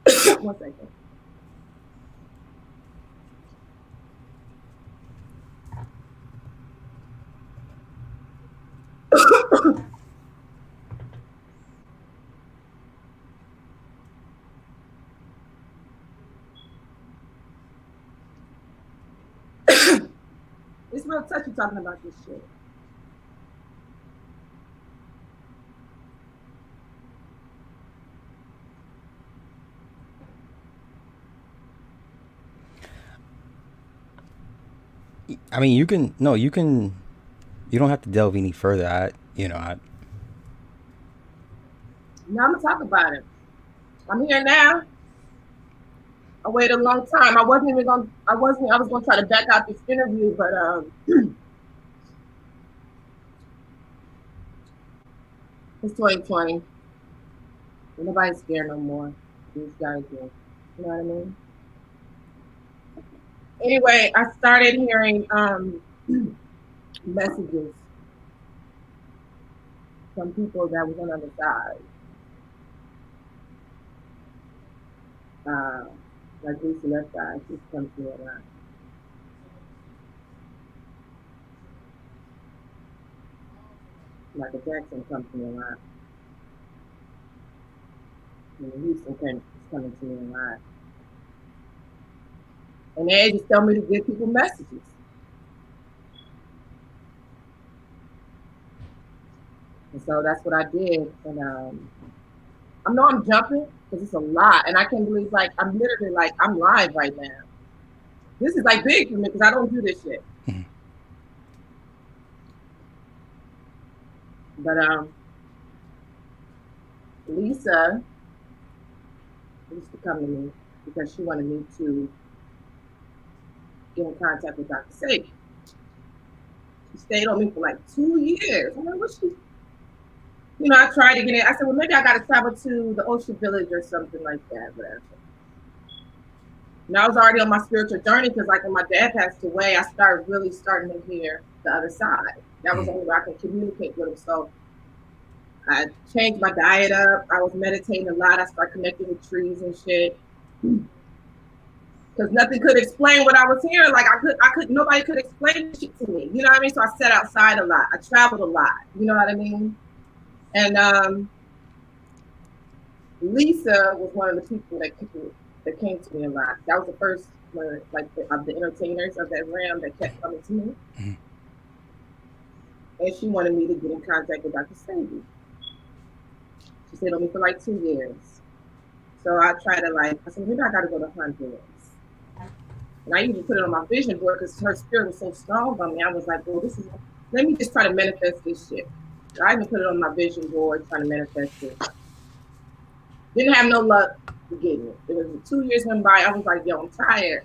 1 second. It's real touchy talking about this shit. I mean, you don't have to delve any further. Now I'm gonna talk about it. I'm here now. I waited a long time. I wasn't even gonna. I wasn't. I was gonna try to back out this interview, but it's 2020. Nobody's scared no more. These guys do. You know what I mean? Anyway, I started hearing messages from people that was on the other side. Uh, like Lisa Left Eye, she's come to me a lot. Michael Jackson comes to me a lot. And Houston is coming to me a lot. And they just tell me to give people messages. And so that's what I did. And I know I'm jumping because it's a lot. And I can't believe, like, I'm literally like, I'm live right now. This is like big for me because I don't do this shit. But Lisa used to come to me because she wanted me to get in contact with Dr. Sadie. She stayed on me for like 2 years. I'm like, what she? You know, I tried to get in. I said, well, maybe I got to travel to the Ocean Village or something like that. Whatever. And I was already on my spiritual journey because, like, when my dad passed away, I started really starting to hear the other side. That was the only way I could communicate with him. So I changed my diet up. I was meditating a lot. I started connecting with trees and shit. Because nothing could explain what I was hearing. Like nobody could explain shit to me. You know what I mean? So I sat outside a lot. I traveled a lot. You know what I mean? And Lisa was one of the people that came to me a lot. That was the first one, like, of the entertainers of that realm that kept coming to me. Mm-hmm. And she wanted me to get in contact with Dr. Sadie. She stayed on me for like 2 years. So I tried to, like, I said, maybe I got to go to Honduras. And I even put it on my vision board because her spirit was so strong on me. I was like, well, let me just try to manifest this shit. So I even put it on my vision board, trying to manifest it. Didn't have no luck getting it. It was 2 years went by. I was like, yo, I'm tired.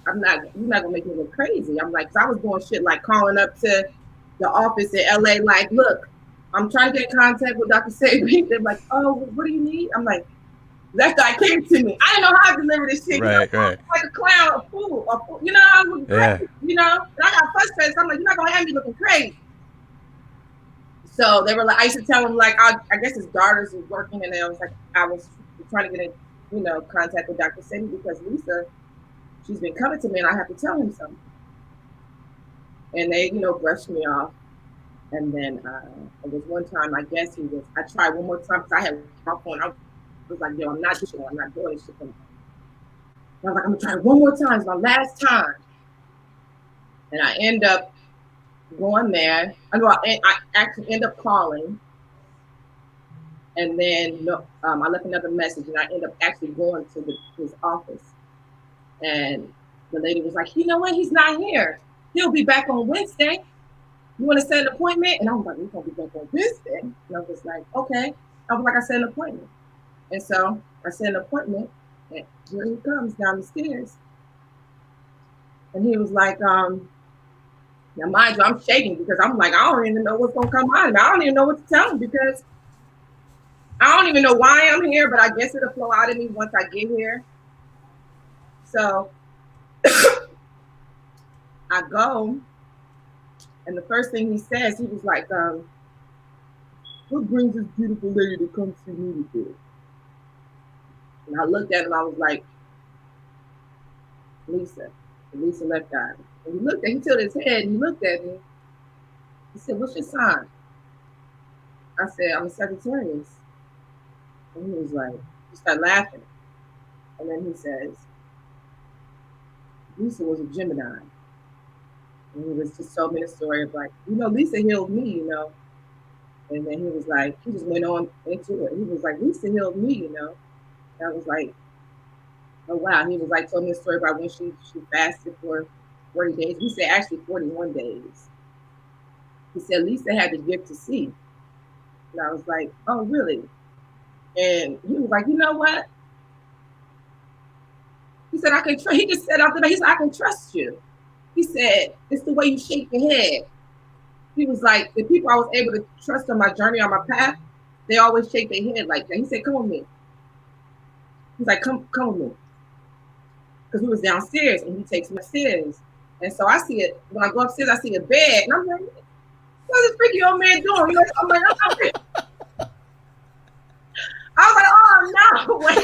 You're not gonna make me look crazy. I'm like, 'cause I was doing shit like calling up to the office in LA, like, look, I'm trying to get in contact with Dr. Sadie. They're like, oh, what do you need? I'm like, that guy came to me. I didn't know how to deliver this shit. Right, you know, right. Like a clown, a fool. You know, I was crazy, you know? And I got frustrated. So I'm like, you're not gonna have me looking crazy. So they were like, I used to tell him, like, I guess his daughters was working, and I was trying to get in, you know, contact with Dr. Sadie because Lisa, she's been coming to me, and I have to tell him something. And they, you know, brushed me off. And then there was one time, I guess I tried one more time because I had my phone. I was like, yo, I'm not doing this shit. And I was like, I'm gonna try one more time. It's my last time. And I end up going there. I actually end up calling. And then I left another message, and I end up actually going to his office. And the lady was like, you know what? He's not here. He'll be back on Wednesday. You want to set an appointment? And I was like, we're going to be back on Wednesday. And I was like, okay. I was like, I set an appointment. And so I set an appointment, and here he comes down the stairs. And he was like, now mind you, I'm shaking because I'm like, I don't even know what's going to come out of me. I don't even know what to tell him because I don't even know why I'm here, but I guess it'll flow out of me once I get here. So I go, and the first thing he says, he was like, what brings this beautiful lady to come see me today? And I looked at him, I was like, Lisa Left Eye. And he tilted his head and he looked at me. He said, what's your sign? I said, I'm a Sagittarius. And he was like, he started laughing. And then he says, Lisa was a Gemini. And he was just told me the story of, like, you know, Lisa healed me, you know. And then he was like, he just went on into it. He was like, Lisa healed me, you know. And I was like, oh wow. He was like, told me a story about when she fasted for 40 days. He said actually 41 days. He said Lisa had the gift to see. And I was like, oh really? And he was like, you know what? He said, I can trust. He just said after that, he said, I can trust you. He said, it's the way you shake your head. He was like, the people I was able to trust on my journey, on my path, they always shake their head like that. He said, come with me. He's like, come with me. Because we was downstairs and he takes me upstairs. And so I see it, when I go upstairs, I see a bed. And I'm like, what's this freaky old man doing? You know, I'm like, I was like, oh no, wait.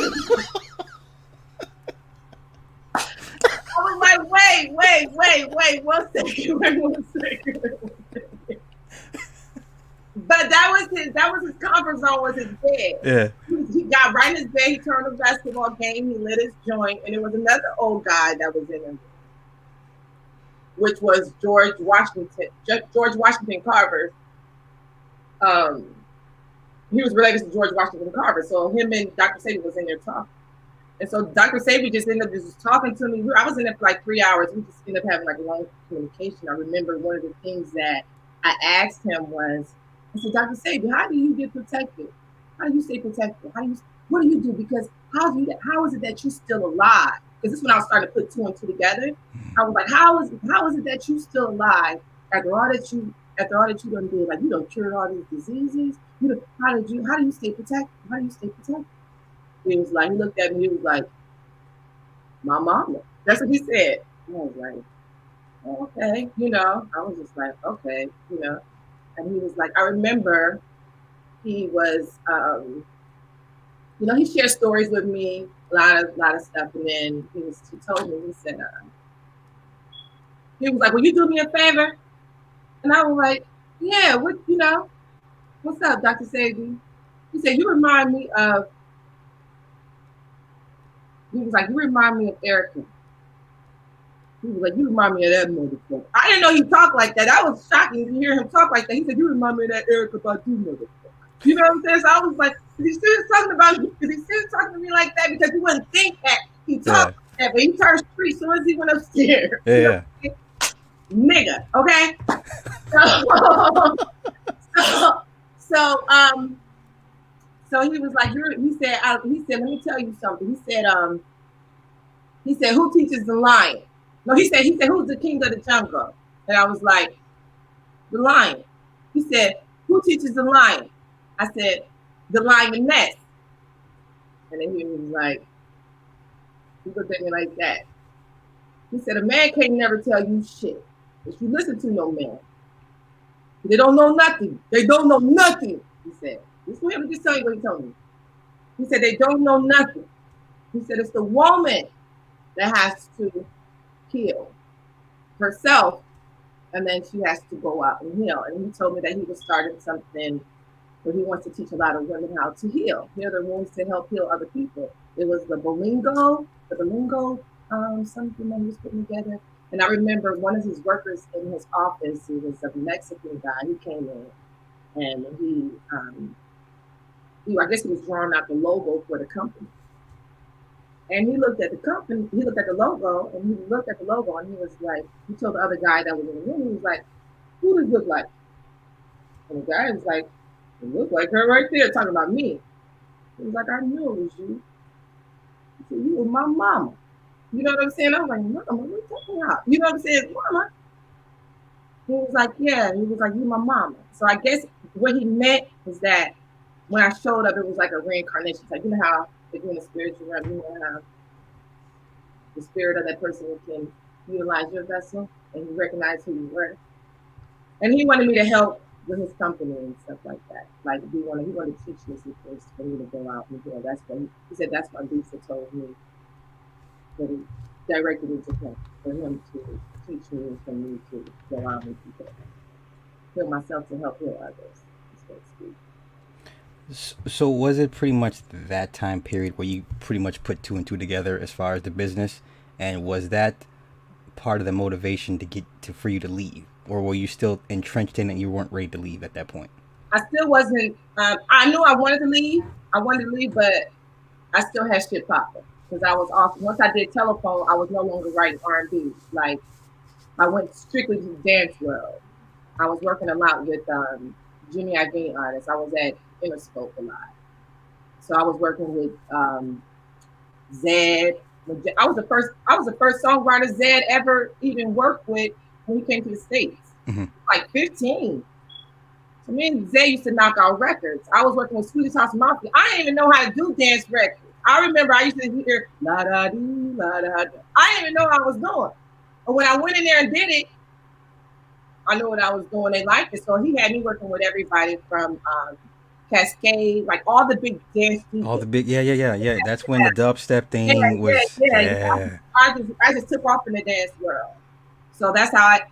I was like, wait, 1 second, wait 1 second. But that was his comfort zone, was his bed. Yeah. He got right in his bed, he turned the basketball game, he lit his joint, and there was another old guy that was in him, which was George Washington Carver. He was related to George Washington Carver. So him and Dr. Sadie was in there talking. And so Dr. Sadie just ended up just talking to me. I was in there for like 3 hours. We just ended up having like a long communication. I remember one of the things that I asked him was, I said, Dr. Sadie, how do you get protected? How do you stay protected? What do you do? Because how is it that you're still alive? Because this is when I was starting to put 2 and 2 together. I was like, how is it that you're still alive after all that you done did? Like, you done cured all these diseases. How do you stay protected? How do you stay protected? He looked at me, he was like, my mama. That's what he said. And I was like, oh, okay, I was just like, okay, and he was like, I remember he was, he shared stories with me, a lot of stuff, and then he told me, he said, he was like, will you do me a favor? And I was like, yeah, what's up, Dr. Sadie? He said, you remind me of Erica. He was like, you remind me of that motherfucker. I didn't know he talked like that. That was shocking to hear him talk like that. He said, you remind me of that Erica Badu motherfucker. You know what I'm saying? So I was like, is he serious talking to me like that? Because you wouldn't think that he talked like that, but he turned street as soon as he went upstairs. Yeah. Nigga, okay? So he was like, he said, let me tell you something. He said, who teaches the lion? No, he said, who's the king of the jungle? And I was like, the lion. He said, who teaches the lion? I said, the lioness. And then he was like, he looked at me like that. He said, a man can't never tell you shit. If you listen to no man, they don't know nothing. They don't know nothing, he said. This is him just telling you what he told me. He said, they don't know nothing. He said, it's the woman that has to heal herself, and then she has to go out and heal. And he told me that he was starting something where he wants to teach a lot of women how to heal their wounds to help heal other people. It was the Bolingo, something that he was putting together. And I remember one of his workers in his office, he was a Mexican guy. He came in and I guess he was drawing out the logo for the company. And he looked at the company, he looked at the logo, and he was like, he told the other guy that was in the room, he was like, who does it look like? And the guy was like, it looked like her right there, talking about me. He was like, I knew it was you. He said, you were my mama. You know what I'm saying? I was like, mama, what are you talking about? You know what I'm saying? Mama. He was like, yeah. He was like, you my mama. So I guess what he meant was that when I showed up, it was like a reincarnation. Like, you know how if you're in a spiritual realm, you know how the spirit of that person can utilize your vessel and you recognize who you were. And he wanted me to help with his company and stuff like that. Like he wanted to teach me some things for me to go out and heal. That's what he said. That's what Lisa told me. That he directed me to him, for him to teach me and for me to go out and heal myself to help heal others, so to speak. So was it pretty much that time period where you pretty much put 2 and 2 together as far as the business, and was that part of the motivation for you to leave, or were you still entrenched in it and you weren't ready to leave at that point? I still wasn't. I knew I wanted to leave, but I still had shit popping because I was off. Once I did telephone, I was no longer writing R&B. Like I went strictly to the dance world. I was working a lot with Jimmy Iovine artists. I was at Interscope a lot. So I was working with Zed. I was the first songwriter Zed ever even worked with when he came to the States. Mm-hmm. Like 15. So me and Zed used to knock out records. I was working with Swedish House Mafia. I didn't even know how to do dance records. I remember I used to hear la da dee la da. I didn't even know what I was doing. But when I went in there and did it, I knew what I was doing. They liked it. So he had me working with everybody from Cascade, like all the big dance All people. the big, yeah. That's when the dubstep Yeah, thing yeah, was, yeah. yeah. I just took off in the dance world. So that's how I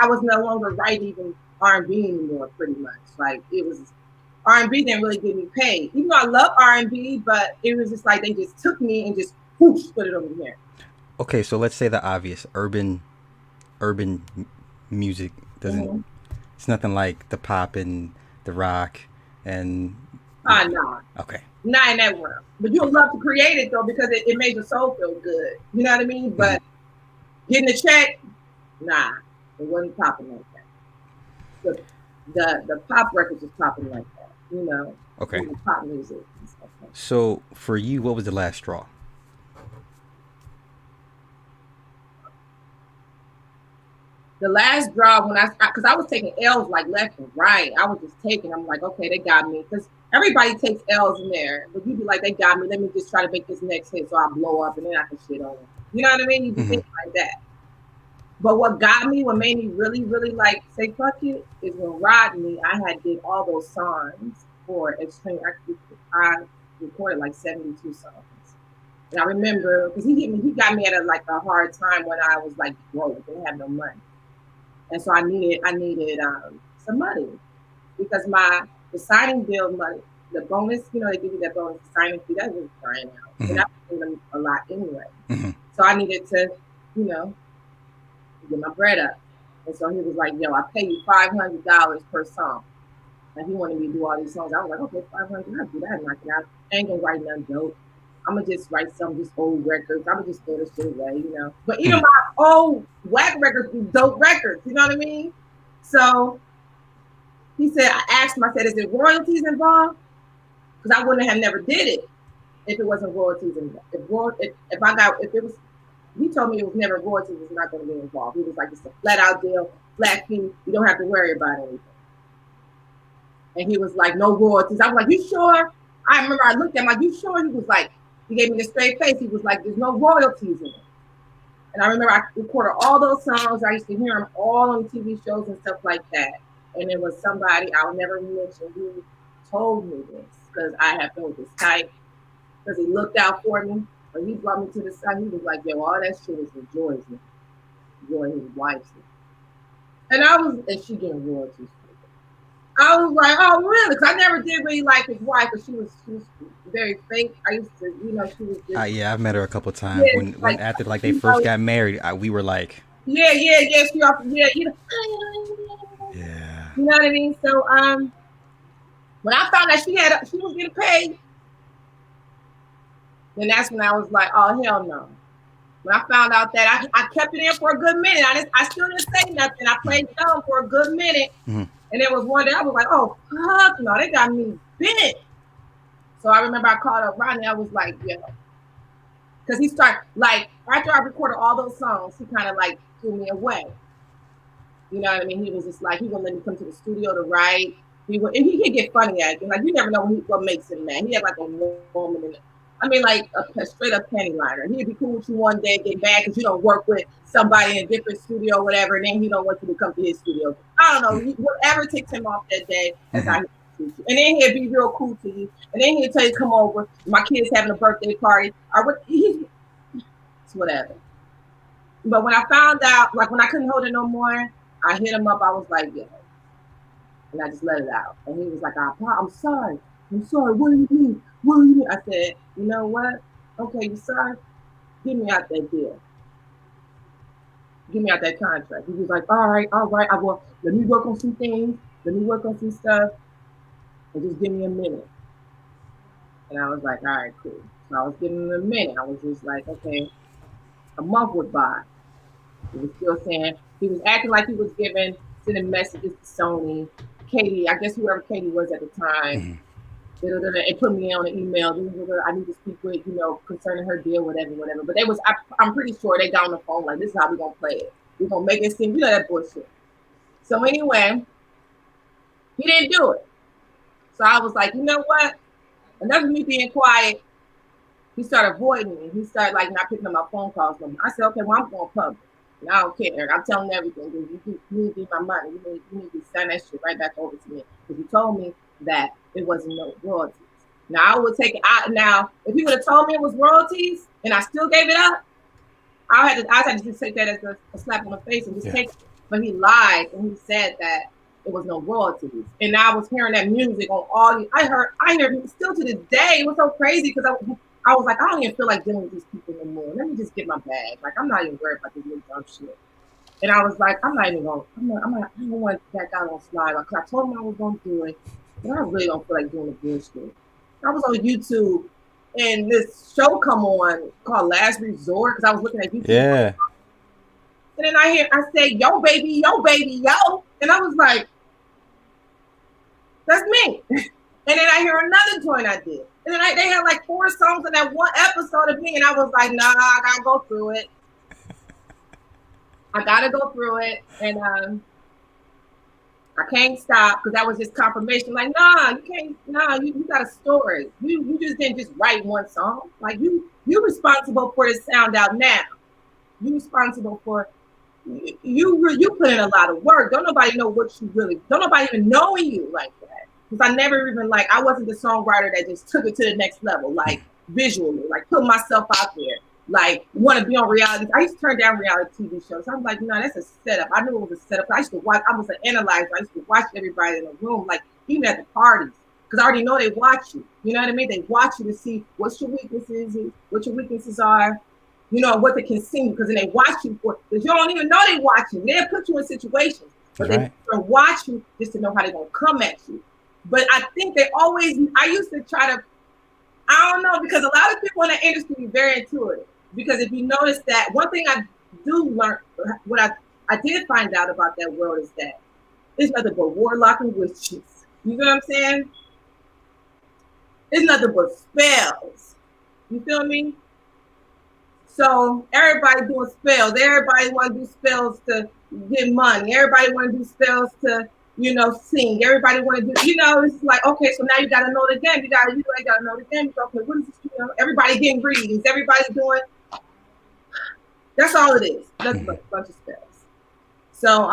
was no longer writing even R&B anymore, pretty much. Like it was R&B didn't really get me paid. Even though I love R&B, but it was just like they just took me and just whoosh, put it over here. Okay, so let's say the obvious urban music doesn't. Mm-hmm. It's nothing like the pop and the rock and. No. Okay. Not in that world. But you'll love to create it though because it made your soul feel good. You know what I mean? But getting a check, nah, it wasn't popping like that. The pop records was popping like that, you know. Okay. Pop music and stuff like that. So for you, what was the last straw? The last draw because I was taking L's like left and right. I was just taking. I'm like, okay, they got me because everybody takes L's in there, but you be like, they got me. Let me just try to make this next hit so I blow up and then I can shit on them. You know what I mean? You be thinking like that. But what got me, what made me really, really like say fuck it, is when Rodney, I had did all those songs for Extreme. I recorded like 72 songs. And I remember because he got me at a hard time when I was like broke, didn't have no money. And so I needed some money because the signing deal money, the bonus, they give you that bonus signing fee, that was crying out. And I was giving them a lot anyway. So I needed to, get my bread up. And so he was like, yo, I pay you $500 per song. And he wanted me to do all these songs. I was like, okay, 500, I'll do that, knock it out. I ain't gonna write nothing dope. I'm gonna just write some just old records. I'm gonna just throw this shit away, But even my old whack records be dope records, you know what I mean? So he said, I asked him, I said, is it royalties involved? Because I wouldn't have never did it if it wasn't royalties involved. He told me it was never royalties was not going to be involved. He was like, it's a flat out deal, flat fee. You don't have to worry about anything. And he was like, no royalties. I was like, you sure? I remember I looked at him like, you sure? He was like, he gave me the straight face. He was like, there's no royalties in it. And I remember I recorded all those songs. I used to hear them all on TV shows and stuff like that. And it was somebody I'll never mention who told me this because I have to hold this tight because he looked out for me. When he brought me to the side, he was like, yo, all that shit is with Joy's name. Joy, his wife's name. And she getting royalties. I was like, oh, really? Because I never did really like his wife, but she was very fake. I used to, she was just. Yeah, I've met her a couple of times. Yeah, when after they first got married, we were like. Yeah. Yeah, you know. Yeah. You know what I mean? So, when I found out she was getting paid, then that's when I was like, oh, hell no. When I found out that I kept it in for a good minute. I still didn't say nothing. I played dumb for a good minute. Mm-hmm. And it was one day I was like, oh, fuck no, they got me bent. So I remember I called up Rodney. I was like, yeah. Because he started, like, after I recorded all those songs, he kind of like threw me away. You know what I mean? He was just like, he wouldn't let me come to the studio to write. He could get funny acting. Like, you never know what makes him mad. He had like a woman in it. I mean, like a straight up penny liner. He'd be cool with you one day, get mad because you don't work with somebody in a different studio or whatever, and then he don't want you to come to his studio. I don't know. Whatever takes him off that day, that's how he treats you. And then he'd be real cool to you. And then he'd tell you, come over. My kid's having a birthday party. It's whatever. But when I found out, like when I couldn't hold it no more, I hit him up. I was like, yeah. And I just let it out. And he was like, I'm sorry. What do you mean? I said, you know what? Okay, you sorry? Get me out that deal. Get me out that contract. He was like, all right. I will. Let me work on some things. Let me work on some stuff. And just give me a minute. And I was like, all right, cool. So I was giving him a minute. I was just like, okay. A month went by. He was still saying, he was acting like he was sending messages to Sony, Katie, I guess whoever Katie was at the time. and put me on an email. I need to speak with, concerning her deal, whatever. But I'm pretty sure they got on the phone like, this is how we're going to play it. We're going to make it seem, that bullshit. So anyway, he didn't do it. So I was like, you know what? Enough of me being quiet. He started avoiding me. He started not picking up my phone calls. I said, okay, well, I'm going public. And I don't care. I'm telling everything. You need to give my money. You need to send that shit right back over to me. Because you told me that it wasn't no royalties. Now I would take it out. Now, if he would have told me it was royalties and I still gave it up, I had to just take that as a slap on the face and just take it. But he lied and he said that it was no royalties. And I was hearing that music on all the. I heard still to this day. It was so crazy because I was like, I don't even feel like dealing with these people anymore. Let me just get my bag. I'm not even worried about this little dumb shit. And I was like, I don't want that guy on slide. Because I told him I was going to do it. But I really don't feel like doing the bullshit. I was on YouTube and this show come on called Last Resort because I was looking at YouTube. Yeah. And then I say, yo, baby, yo. And I was like, that's me. And then I hear another joint I did. And then they had 4 songs in that one episode of me. And I was like, nah, I got to go through it. And I can't stop because that was just confirmation. Nah, you can't. Nah, you got a story. You just didn't just write one song. You responsible for the sound out now. You responsible for you put in a lot of work. Don't nobody know what you really. Don't nobody even know you like that. Because I never even I wasn't the songwriter that just took it to the next level, visually, put myself out there. Want to be on reality. I used to turn down reality TV shows. I was like, no, that's a setup. I knew it was a setup. I used to watch. I was an analyzer. I used to watch everybody in the room, even at the parties, because I already know they watch you. You know what I mean? They watch you to see what your weaknesses are. What they can see, because then they watch you for. Because you don't even know they watching. They'll put you in situations, but they watch you just to know how they're gonna come at you. But I think they always. I used to try to. I don't know, because a lot of people in the industry are very intuitive. Because if you notice that, one thing I do learn, what I did find out about that world is that it's nothing but warlock and witches. You know what I'm saying? It's nothing but spells. You feel me? So everybody doing spells. Everybody want to do spells to get money. Everybody want to do spells to, sing. Everybody want to do, it's okay, so now you got to know the game. You got to know the game. Okay, what is this? Everybody getting readings. Everybody doing. That's all it is. Nothing but a bunch of spells. So,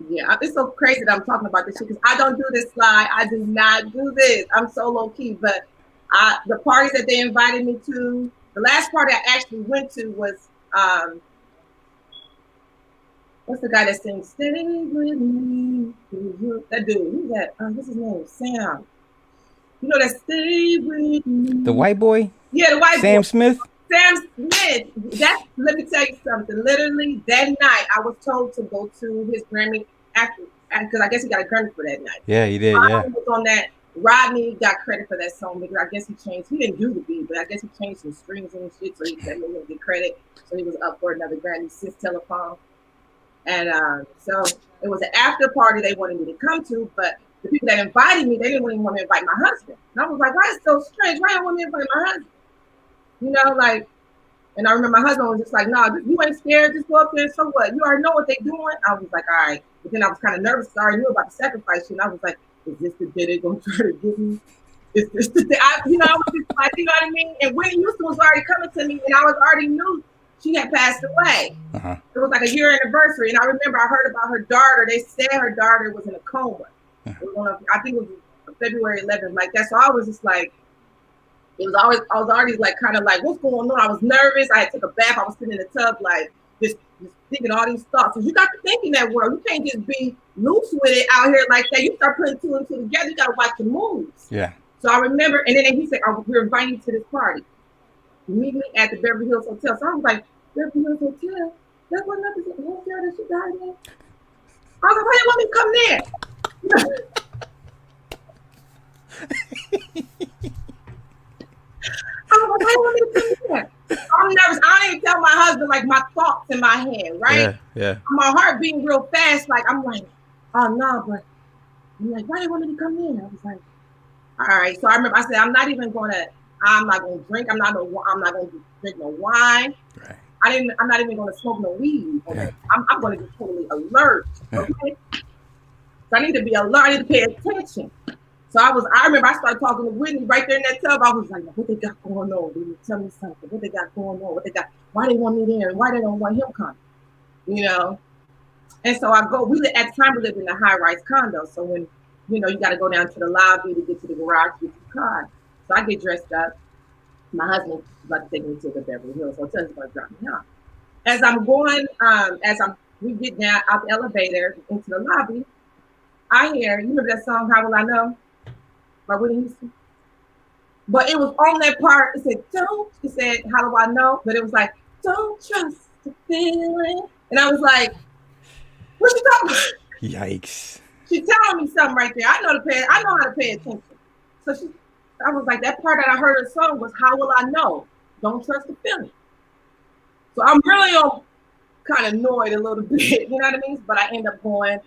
yeah, it's so crazy that I'm talking about this shit because I don't do this slide. I do not do this. I'm so low key. But the parties that they invited me to, the last party I actually went to was what's the guy that sings "Stay with Me"? That dude. Who's that? What's his name? Sam. That "Stay with Me." The white boy? Yeah, the white boy. Sam Smith? Sam Smith. Let me tell you something. Literally that night, I was told to go to his Grammy because I guess he got a Grammy for that night. Yeah, he did. Yeah. Was on that. Rodney got credit for that song because I guess he changed. He didn't do the beat, but I guess he changed some strings and shit, so he said he didn't get credit. So he was up for another Grammy since Telephone. And so it was an after party they wanted me to come to, but the people that invited me, they didn't even want to invite my husband. And I was like, why is it so strange? Why don't want me to invite my husband? And I remember my husband was just like, no, you ain't scared, just go up there, so what? You already know what they doing? I was like, all right. But then I was kind of nervous, because I already knew about the sacrifice, and I was like, is this the day they're going to try to get me? Is this the day? I was just like, you know what I mean? And Whitney Houston was already coming to me, and I already knew she had passed away. Uh-huh. It was a year anniversary, and I remember I heard about her daughter. They said her daughter was in a coma. Uh-huh. It was I think it was February 11th, like that. So I was just like, I was already kind of what's going on? I was nervous. I had took a bath. I was sitting in the tub, just thinking all these thoughts. So you got to think in that world. You can't just be loose with it out here like that. You start putting two and two together. You got to watch your moves. Yeah. So I remember, and then he said, we're inviting you to this party. Meet me at the Beverly Hills Hotel. So I was like, Beverly Hills Hotel? That wasn't up the hotel that she died in? I was like, why do you want me to come there? I was like, why do you want me to come there? I'm nervous. I don't even tell my husband my thoughts in my head, right? Yeah. My heart beating real fast. I'm like, oh no, but I'm like, why they want me to come in? I was like, all right. So I remember I said, I'm not gonna drink. I'm not gonna drink no wine. Right. I'm not even gonna smoke no weed on Yeah. that. I'm gonna be totally alert. Yeah. Okay. So I need to be alert. I need to pay attention. So I remember I started talking to Whitney right there in that tub. I was like, what they got going on? They tell me something. What they got going on? What they got? Why they want me there? And why they don't want him coming? You know? And so I go, at the time we lived in a high-rise condo. So when, you got to go down to the lobby to get to the garage, to get to the car. So I get dressed up. My husband's about to take me to the Beverly Hills Hotel. He's going to drop me off. As I'm going, we get down out the elevator into the lobby, I hear, you remember that song, How Will I Know? By Whitney Houston? But it was on that part, it said, how do I know? But it was like, don't trust the feeling. And I was like, what you talking about? Yikes. She's telling me something right there. I know how to pay attention. So I was like, that part that I heard her song was, how will I know? Don't trust the feeling. So I'm really kind of annoyed a little bit, you know what I mean? But I end up going.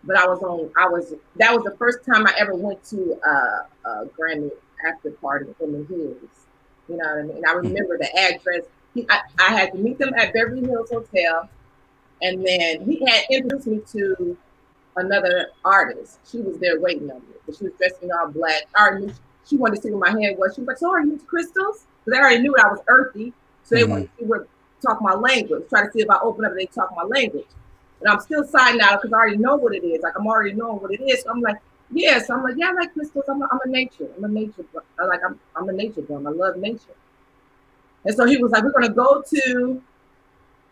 But that was the first time I ever went to a Grammy after party in the Hills. You know what I mean? And I remember the address. I had to meet them at Beverly Hills Hotel, and then he had introduced me to another artist. She was there waiting on me, but she was dressed in all black. She wanted to see what my hair was. She was like, "So are you into crystals?" Because they already knew I was earthy, so they wanted to see what talk my language. Try to see if I open up and they talk my language. And I'm still siding out because I already know what it is. Like I'm already knowing what it is. So I'm like, yes. So I'm like, yeah, I like crystals. I'm a nature. I'm a nature. I'm a nature bum. I love nature. And so he was like, we're gonna go to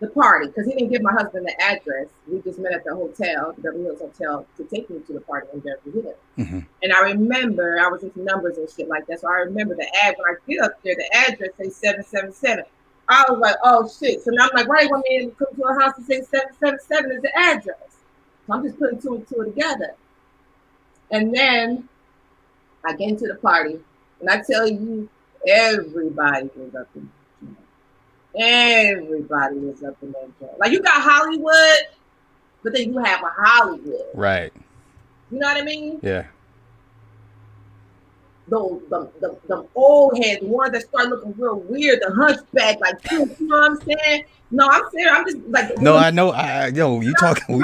the party because he didn't give my husband the address. We just met at the hotel, the Beverly Hills Hotel, to take me to the party in Beverly Hills. Mm-hmm. And I remember I was into numbers and shit like that. So I remember the ad when I get up there, the address says 777. I was like, oh shit. So now I'm like, why do you want me to come to a house and say 777 is the address? So I'm just putting two and two together. And then I get into the party, and I tell you, everybody was up in that joint. Everybody was up in that joint. Like you got Hollywood, but then you have a Hollywood. Right. You know what I mean? Yeah. The old heads, the ones that start looking real weird, the hunchback, like you know what I'm saying? No, I'm serious. I'm just like no, I know. You talking?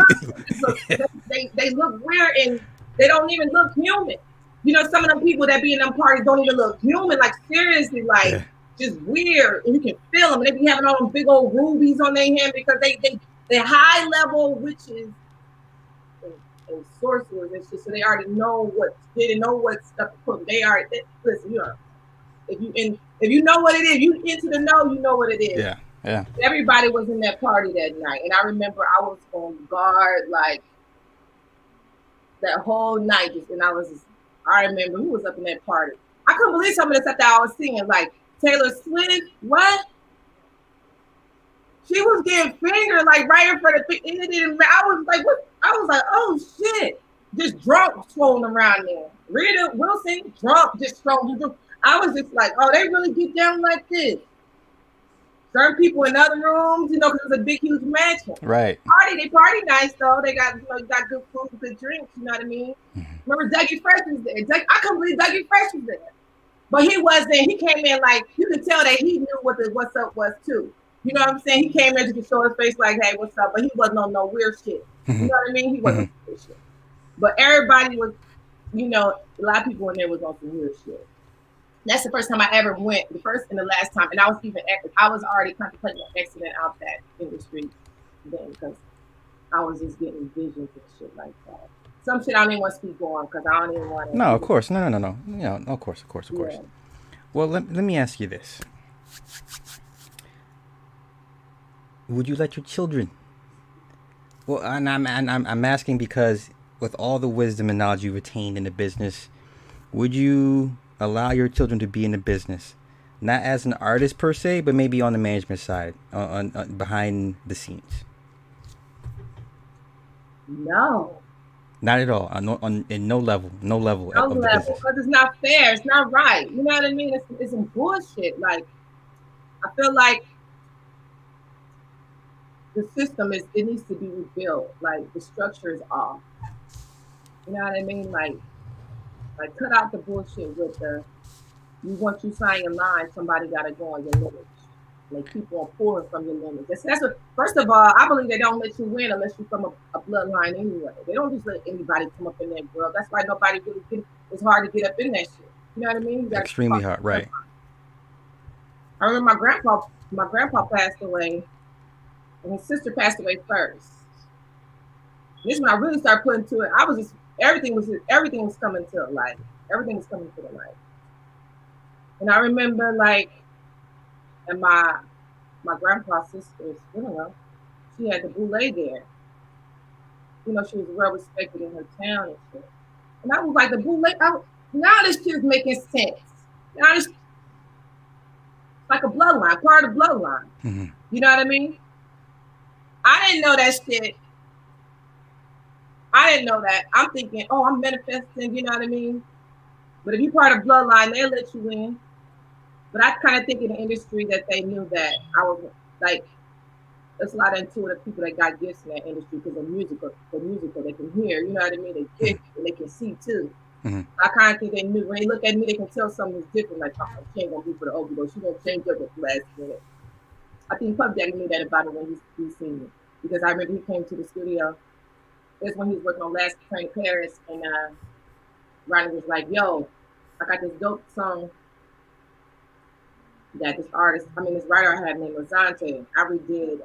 They look weird and they don't even look human. You know, some of them people that be in them parties don't even look human. Like seriously, like just weird. And you can feel them. They be having all them big old rubies on their hand because they high level witches and sorcerers and shit, so they already know they know what stuff to put. Listen, you know, if you know what it is, you into the know, you know what it is. Yeah, yeah. Everybody was in that party that night, and I remember I was on guard like that whole night, and I remember who was up in that party. I couldn't believe some of the stuff that I was seeing, like Taylor Swift. What? She was getting fingered like right in front of it. It didn't matter. I was like, what? I was like, oh shit. Just drunk strolling around there. Rita Wilson, drunk, just strolling. I was just like, oh, they really get down like this. Certain people in other rooms, you know, because it's a big, huge mansion. Right. They party nice though. They got, got good food, good drinks. You know what I mean? Mm-hmm. Remember Dougie Fresh was there. I couldn't believe Dougie Fresh was there, but he wasn't. He came in like you could tell that he knew what the what's up was too. You know what I'm saying? He came in just to show his face like, hey, what's up? But he wasn't on no weird shit. You know what I mean? He wasn't on weird shit. But everybody was, you know, a lot of people in there was on some weird shit. That's the first time I ever went, the first and the last time. And I was already contemplating an accident out that in the street then because I was just getting visions and shit like that. Some shit I don't even want to speak on because I don't even want to. No, of course. No. You know, of course. Yeah. Well, let me ask you this. Would you let your children? Well, and I'm asking because with all the wisdom and knowledge you've attained in the business, would you allow your children to be in the business, not as an artist per se, but maybe on the management side, on behind the scenes? No. Not at all. In no level. No level, because it's not fair. It's not right. You know what I mean? It's some bullshit. Like I feel like the system it needs to be rebuilt. Like the structure is off. You know what I mean? Like cut out the bullshit with the you once you sign your line, somebody gotta go on your lineage. And they keep on pulling from your lineage. That's what first of all, I believe they don't let you win unless you're from a bloodline anyway. They don't just let anybody come up in that world. That's why nobody really it's hard to get up in that shit. You know what I mean? You gotta Extremely hard, right? I remember my grandpa passed away and his sister passed away first. This is when I really started putting to it. I was just everything was coming to light. Everything was coming to the light. And I remember like and my grandpa's sister's funeral, she had the boule there. You know, she was well respected in her town and shit. And I was like, the boule, now this shit is making sense. Now it's like a bloodline, part of the bloodline. Mm-hmm. You know what I mean? I didn't know that shit. I didn't know that. I'm thinking, oh, I'm manifesting, you know what I mean? But if you're part of bloodline, they'll let you in. But I kind of think in the industry that they knew that I was like, there's a lot of intuitive people that got gifts in that industry because they're musical, they can hear, you know what I mean? They get and they can see too. Mm-hmm. I kind of think they knew when they look at me, they can tell something's different. Like, oh, she ain't gonna be for the overdose. She gonna change up at the last minute. I think Puff Daddy knew that about it when he seen me because I remember he came to the studio. That's when he was working on Last Train to Paris, and Rodney was like, "Yo, I got this dope song that this writer I had named Lazonate. I redid.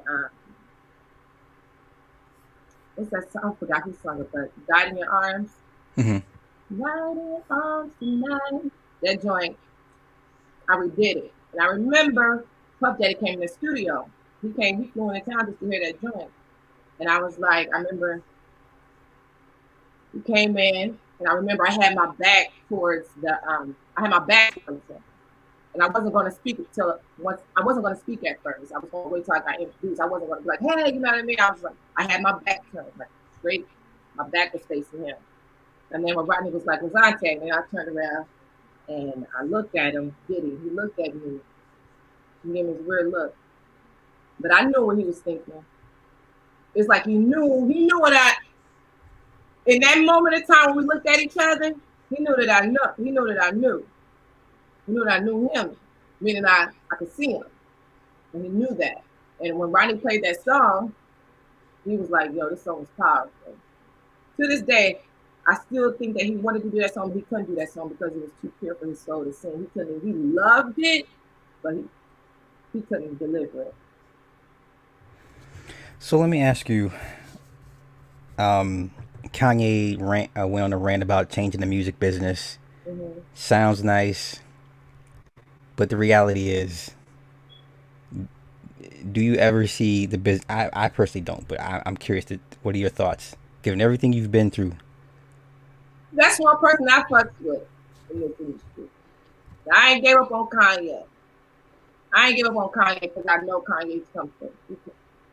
What's that song? I forgot who sung it, but "Died in Your Arms." Mm-hmm. Died in Your Arms tonight. That joint, I redid it, and I remember Puff Daddy came in the studio. He flew into town just to hear that joint, and I was like, I remember. He came in, and I remember I had my back towards I had my back towards him, and I wasn't going to speak I wasn't going to speak at first. I was going to wait till I got introduced. I wasn't going to be like, hey, you know what I mean? I was like, I had my back turned, like straight. My back was facing him, and then when Rodney was like, Lazonate, and I turned around, and I looked at him. He looked at me. He gave me this weird look, but I knew what he was thinking. It's like he knew what in that moment of time when we looked at each other, he knew that I knew. He knew that I knew. He knew that I knew him, meaning I could see him. And he knew that. And when Rodney played that song, he was like, yo, this song is powerful. To this day, I still think that he wanted to do that song, but he couldn't do that song because it was too pure for his soul to sing. He loved it, but he couldn't deliver it. So let me ask you, Kanye went on a rant about changing the music business. Mm-hmm. Sounds nice, but the reality is, do you ever see the business? I personally don't, but I'm curious. What are your thoughts, given everything you've been through? That's one person I fucked with in this industry. I ain't gave up on Kanye. I ain't give up on Kanye because I know Kanye's coming.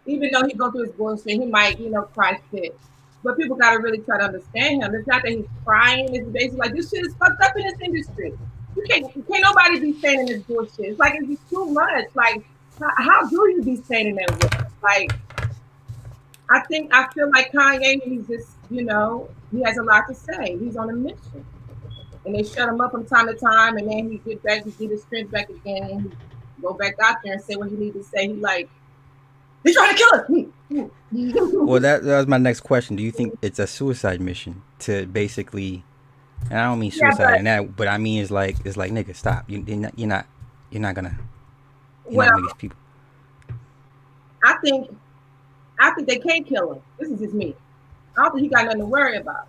Even though he go through his bullshit, he might, cry shit. But people got to really try to understand him. It's not that he's crying. It's basically like, this shit is fucked up in this industry. You can't nobody be saying this bullshit. It's like, it's too much. Like, how do you be saying in that way? Like, I feel like Kanye, he's just, he has a lot to say. He's on a mission. And they shut him up from time to time, and then he get his strength back again, and he go back out there and say what he needs to say. He like, they're trying to kill us. Well, that was my next question. Do you think it's a suicide mission to basically? And I don't mean suicide in that, but I mean it's like nigga, stop. You're not gonna these people. I think they can't kill him. This is just me. I don't think he got nothing to worry about.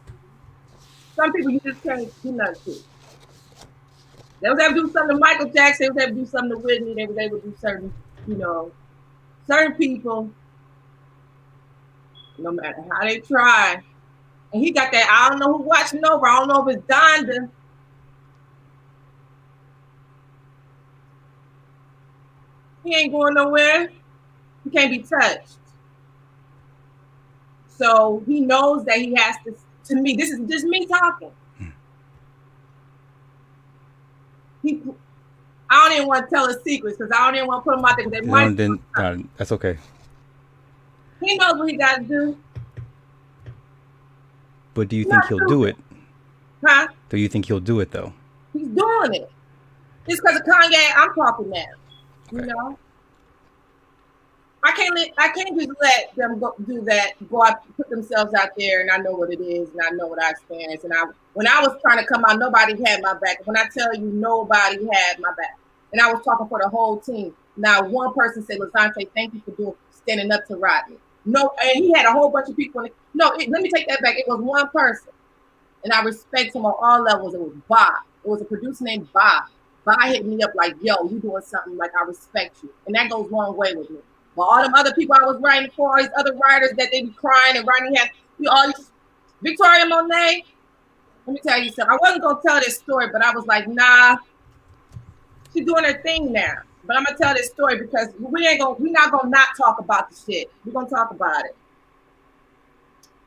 Some people you just can't do nothing to. They was able to do something to Michael Jackson. They was able to do something to Whitney. They was able to do certain people, no matter how they try. And he got that, I don't know who watching over. I don't know if it's Donda. He ain't going nowhere. He can't be touched. So he knows that he has to me, this is just me talking. I don't even want to tell his secrets because I don't even want to put them out there. They might. That's okay. He knows what he got to do. But do you think Not he'll do stupid. it? Huh? Do you think he'll do it though? He's doing it. It's because of Kanye I'm talking now. You Okay. know? I can't just let them go do that, go out, put themselves out there, and I know what it is, and I know what I experienced. And when I was trying to come out, nobody had my back. When I tell you, nobody had my back, and I was talking for the whole team. Now, one person said, "Lazonate, thank you for standing up to Rodney." No, and he had a whole bunch of people. Let me take that back. It was one person, and I respect him on all levels. It was Bob. It was a producer named Bob. Bob hit me up like, "Yo, you doing something like I respect you," and that goes a long way with me. But all them other people I was writing for, all these other writers that they be crying and Rodney had, all these Victoria Monet. Let me tell you something. I wasn't gonna tell this story, but I was like, nah, she's doing her thing now. But I'm gonna tell this story because we're not gonna not talk about the shit. We're gonna talk about it.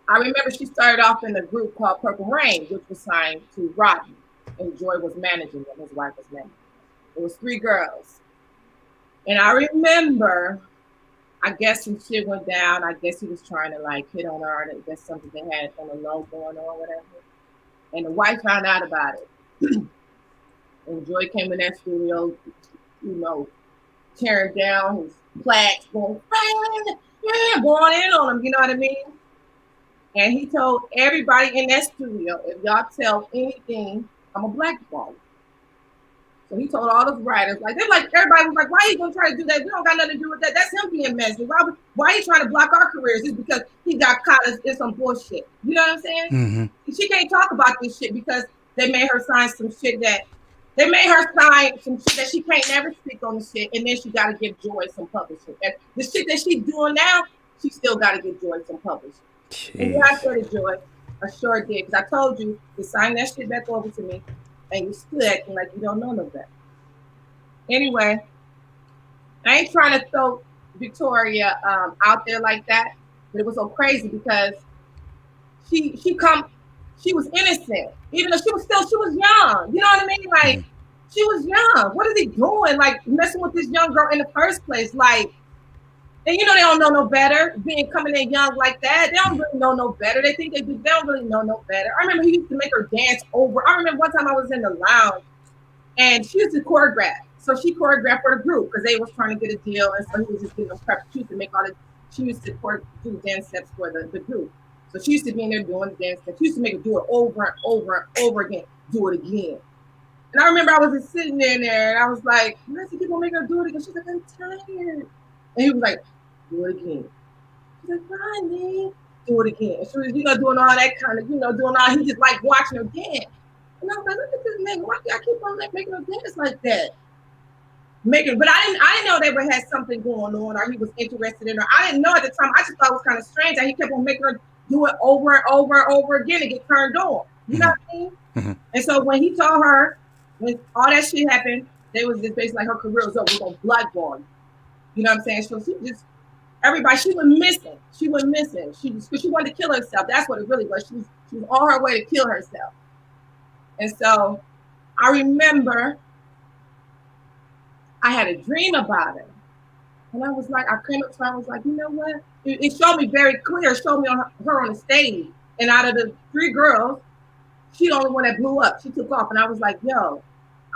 I remember she started off in a group called Purple Rain, which was signed to Rodney, and Joy was managing them. His wife was managing them. It was 3 girls, and I remember. I guess some shit went down. I guess he was trying to like hit on her. I guess something they had on the low going on, whatever. And the wife found out about it. And Joy came in that studio, tearing down his plaques, going in on him, you know what I mean? And he told everybody in that studio, if y'all tell anything, I'm a blackball. So he told all those writers, everybody was like, why are you gonna try to do that? We don't got nothing to do with that. That's him being messy. Why are you trying to block our careers? It's because he got caught in some bullshit. You know what I'm saying? Mm-hmm. She can't talk about this shit because they made her sign some shit that she can't never speak on the shit, and then she gotta give Joy some publishing. And the shit that she's doing now, she still gotta give Joy some publishing. Jeez. And yeah, I said to Joy, I sure did, because I told you to sign that shit back over to me. And you still acting like you don't know no better. Anyway, I ain't trying to throw Victoria out there like that, but it was so crazy because she was innocent, even though she was young. You know what I mean? Like she was young. What is he doing? Like messing with this young girl in the first place? Like, and they don't know no better. Coming in young like that, they don't really know no better. They think they do. They don't really know no better. I remember he used to make her dance over. I remember one time I was in the lounge, and she used to choreograph. So she choreographed for the group because they was trying to get a deal, and so he was just getting them prepped. She used to make all the. She used to do dance steps for the group. So she used to be in there doing the dance steps. She used to make her do it over and over and over again. Do it again. And I remember I was just sitting there, and I was like, "Why does people make her do it again?" She's like, "I'm tired," and he was like, "Do it again." She's like, "Rodney, do it again." And she was, doing all that kind of, doing all. He just like watching her dance. And I was like, "Look at this nigga. Why do I keep on making her dance like that?" But I didn't know they ever had something going on, or he was interested in her. I didn't know at the time. I just thought it was kind of strange that he kept on making her do it over and over and over again and get turned on. You know what I mean? Mm-hmm. And so when he told her, when all that shit happened, they was just basically like her career was over. We're gonna blackball you. You know what I'm saying? So she just she went missing. She went missing. Because she wanted to kill herself. That's what it really was. She was on her way to kill herself. And so I remember I had a dream about her. And I was like, I came up to her, I was like, you know what? It showed me very clear. It showed me her on the stage. And out of the 3 girls, she the only one that blew up. She took off. And I was like, yo.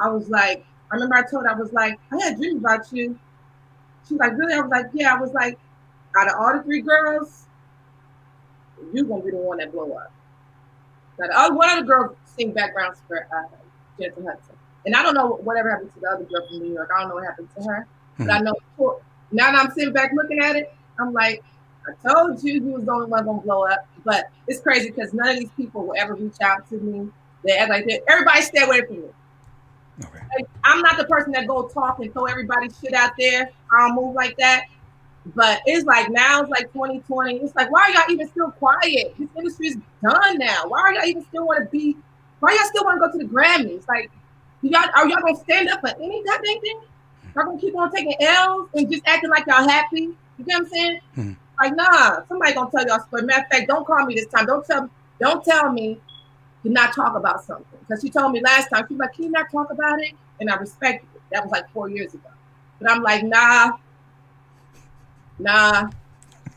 I was like, I remember I told her, I was like, I had a dream about you. She was like, really? I was like, yeah. I was like, out of all the 3 girls, you're going to be the one that blow up. Now, one of the girls sing backgrounds for Jennifer Hudson. And I don't know whatever happened to the other girl from New York. I don't know what happened to her. Mm-hmm. But I know now that I'm sitting back looking at it, I'm like, I told you was the only one going to blow up. But it's crazy because none of these people will ever reach out to me. They act like that. Everybody stay away from me. Okay. Like, I'm not the person that go talk and throw everybody's shit out there. I don't move like that. But it's like now it's like 2020. It's like, why are y'all even still quiet? This industry is done now. Why are y'all even still want to be? Why y'all still want to go to the Grammys? Like, are y'all gonna stand up for any goddamn thing? Y'all gonna keep on taking L's and just acting like y'all happy? You get what I'm saying? Mm-hmm. Like, nah. Somebody gonna tell y'all. But matter of fact, don't call me this time. Don't tell me to not talk about something. Because she told me last time. She was like, can you not talk about it? And I respected it. That was like 4 years ago. But I'm like, nah,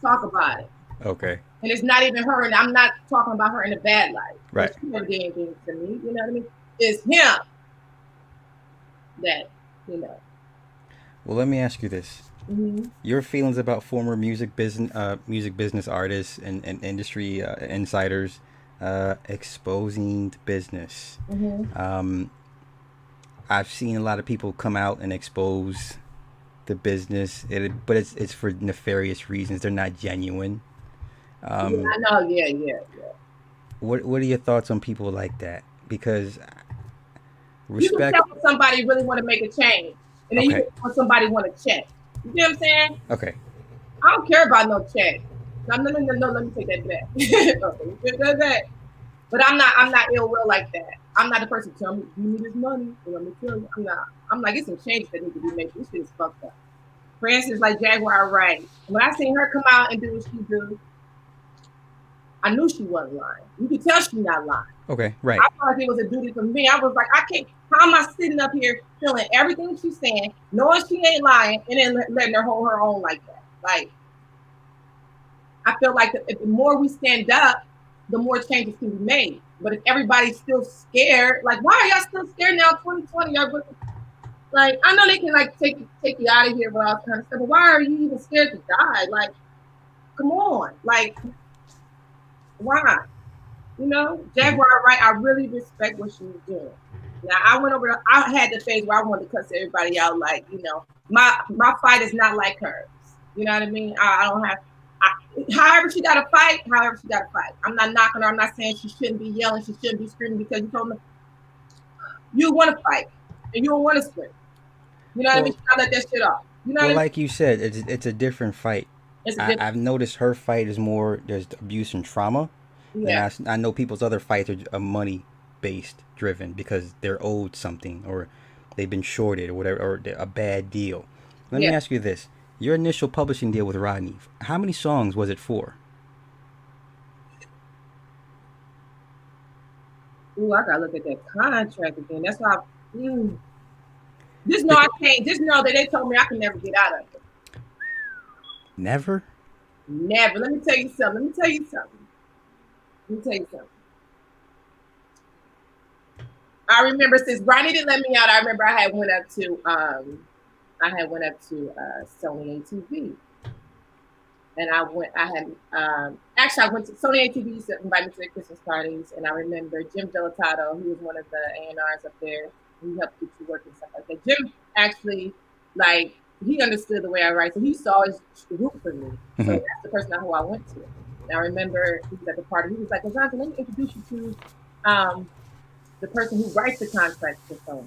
talk about it. Okay. And it's not even her, and I'm not talking about her in a bad light. Right. She never did anything to me, you know what I mean? It's him that, you know. Well, let me ask you this: Mm-hmm. your feelings about former music business artists and industry insiders exposing the business. Mm-hmm. I've seen a lot of people come out and expose the business, but it's for nefarious reasons. They're not genuine. Yeah, I know. Yeah, yeah, yeah. What are your thoughts on people like that? Because You can respect. tell when somebody really want to make a change, and then you Okay. can tell when somebody want to check. You see what I'm saying? Okay. I don't care about no check. No, no, no, no, no, let me take that back. Okay, that. But I'm not ill will like that. I'm not the person to tell me, give me this money, and let me tell you, I'm not. I'm like, it's some changes that need to be made. This shit is fucked up. For instance, like Jaguar Wright. When I seen her come out and do what she do, I knew she wasn't lying. You could tell she not lying. Okay. Right. I felt like it was a duty for me. I was like, I can't. How am I sitting up here feeling everything she's saying, knowing she ain't lying, and then letting her hold her own like that? Like, I feel like the more we stand up, the more changes can be made. But if everybody's still scared, like, why are y'all still scared now? 2020, like, I know they can like take you out of here with all kind of stuff, but why are you even scared to die? Like, come on, like, why? You know, Jaguar, right? I really respect what she was doing. Now I went over. I had the phase where I wanted to cuss everybody out. Like, you know, my fight is not like hers. You know what I mean? I don't have. However she got to fight. However she got to fight. I'm not knocking her. I'm not saying she shouldn't be yelling. She shouldn't be screaming because you told me you want to fight and you don't want to scream. You know what I mean? She gotta let that shit off. You know Well, what I mean? like you said, it's a different fight. It's a different. I've noticed her fight is more there's abuse and trauma, and Yeah. I know people's other fights are money based driven because they're owed something or they've been shorted or whatever or a bad deal. Let me Yeah. ask you this: your initial publishing deal with Rodney, how many songs was it for? Ooh, I gotta look at that contract again. That's why. Just know I Because can't. Just know that they told me I can never get out of it. never. Never. Let me tell you something. Let me tell you something. Let me tell you something. I remember since Rodney didn't let me out. I remember I had went up to Sony ATV, and I had actually I went to Sony ATV used to invite me to their Christmas parties, and I remember Jim Delatato, who was one of the A&Rs up there. He helped get you work and stuff like that. Jim actually like he understood the way I write, so he used to always root for me. So Mm-hmm. that's the person who I went to. And I remember he was at the party. He was like, "Lazonate, let me introduce you to the person who writes the contracts for Sony."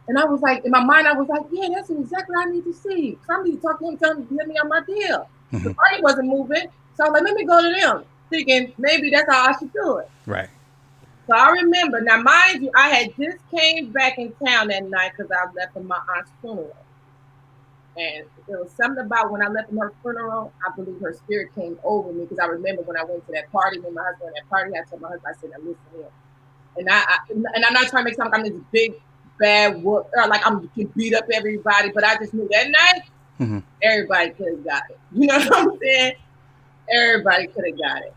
And I was like, in my mind, I was like, yeah, that's exactly what I need to see. Because I need to talk to him, tell him to let me on my deal. Mm-hmm. The party wasn't moving. So I was like, let me go to them, thinking maybe that's how I should do it. Right. So I remember, now mind you, I had just came back in town that night because I left from my aunt's funeral. And there was something about when I left from her funeral, I believe her spirit came over me because I remember when I went to that party, when my husband at that party, I told my husband, I said, now listen here. And I'm not trying to make something, I'm this big, bad whoop, or like I'm can beat up everybody, but I just knew that night, Mm-hmm. everybody could have got it. You know what I'm saying? Everybody could have got it.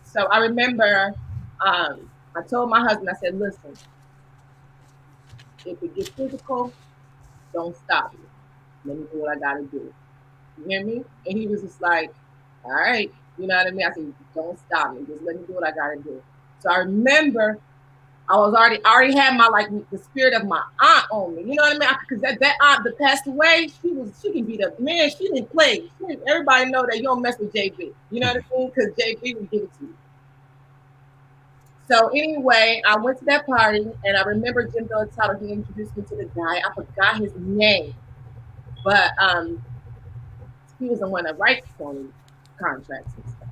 So I remember I told my husband, I said, listen, if it gets physical, don't stop me. Let me do what I gotta do. You hear me? And he was just like, all right, you know what I mean? I said, don't stop me, just let me do what I gotta do. So I remember I already had my like the spirit of my aunt on me. You know what I mean? Because that aunt that passed away, she can beat up. Man, she didn't play. Everybody know that you don't mess with JB. You know what I mean? Because JB would give it to you. So anyway, I went to that party and I remember Jim Delatato, he introduced me to the guy. I forgot his name, but he was the one that writes Sony contracts and stuff.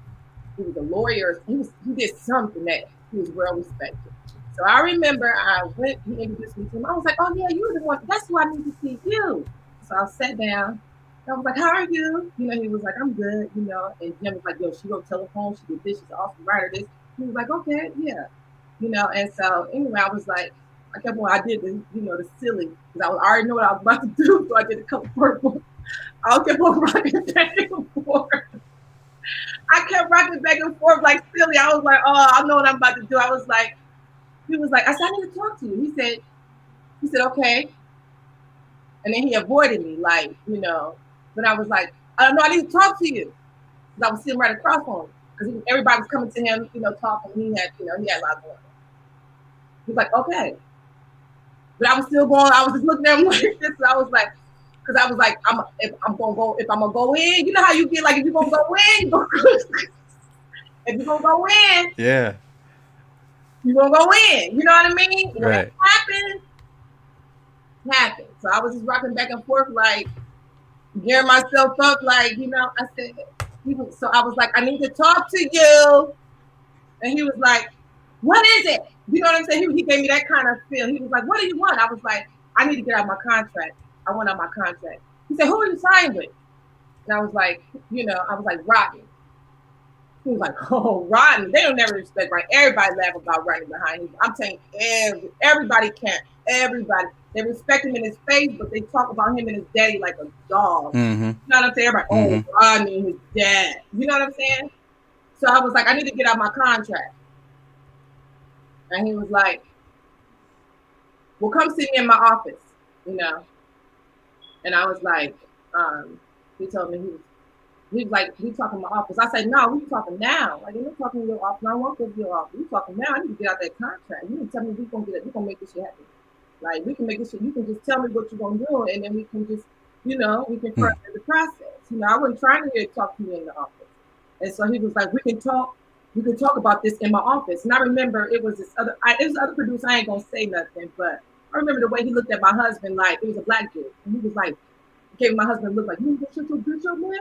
He was a lawyer. He did something that he was well respected. So I remember he introduced me to him. I was like, oh yeah, you're the one. That's who I need to see you. So I sat down. I was like, how are you? You know, he was like, I'm good, you know. And Jim was like, yo, she wrote telephone, she did this, she's an awesome writer, this. He was like, okay, yeah. You know, and so anyway, I was like, I kept on, I did the, you know, the silly, because I already know what I was about to do, so I did a couple purple. I kept on writing back and forth. I kept rocking back and forth like silly. I was like, oh, I know what I'm about to do. I was like, he was like, I said, I need to talk to you. He said, okay. And then he avoided me, like, but I was like, I don't know, I need to talk to you. Because I was sitting right across from him. Because everybody was coming to him, talking. He had a lot going on. He was like, okay. But I was still going, I was just looking at him like this. And I was like, because I was like, if I'm gonna go in, you know how you get like if you're gonna go in, if you're gonna go in, Yeah. you're gonna go in. You know what I mean? Right. What happened. So I was just rocking back and forth, like gearing myself up, like, I said, so I was like, I need to talk to you. And he was like, what is it? You know what I'm saying? He gave me that kind of feel. He was like, what do you want? I was like, I need to get out of my contract. I want out my contract. He said, who are you signed with? And I was like, Rodney. He was like, oh, Rodney. They don't never respect Rodney. Everybody laugh about Rodney behind him. I'm telling you, everybody can't. Everybody. They respect him in his face, but they talk about him and his daddy like a dog. Mm-hmm. You know what I'm saying? Everybody, oh, Rodney and his dad. You know what I'm saying? So I was like, I need to get out my contract. And he was like, well, come see me in my office, And I was like, he told me he was like, we talking in my office. I said, no, we talking now. Like, you're not talking in your office. I want to go to your office. We talking now. I need to get out that contract. You can tell me we're gonna make this shit happen. Like, we can make this shit. You can just tell me what you're gonna do, and then we can just, we can further the process. I wasn't trying to hear talk to me in the office. And so he was like, we can talk about this in my office. And I remember it was other producer. I ain't gonna say nothing, but I remember the way he looked at my husband, like it was a black dude, and he was like, gave my husband a look like, you gonna shut your bitch up, man?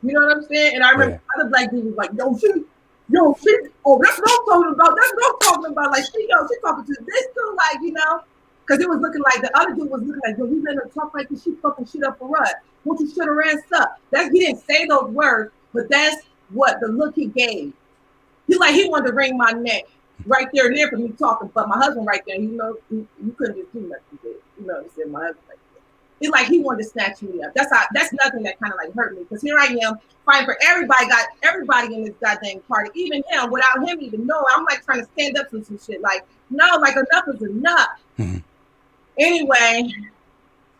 You know what I'm saying? And I remember other black dude was like, yo, she, oh, that's what I'm talking about. That's what I'm talking about. Like, she talking to this dude, like, because it was looking like the other dude was looking like, yo, you let her talk like this, she fucking shit up for us. Won't you shut her ass up? He didn't say those words, but that's what the look he gave. He wanted to wring my neck right there and there for me talking, but my husband right there, you couldn't just do nothing. You know what I'm saying? My husband right there. It's like he wanted to snatch me up. That's nothing that kind of like hurt me, because here I am fighting for everybody. Got everybody in this goddamn party, even him, without him even knowing. I'm like trying to stand up to some shit. Like, no, like enough is enough. Mm-hmm. Anyway,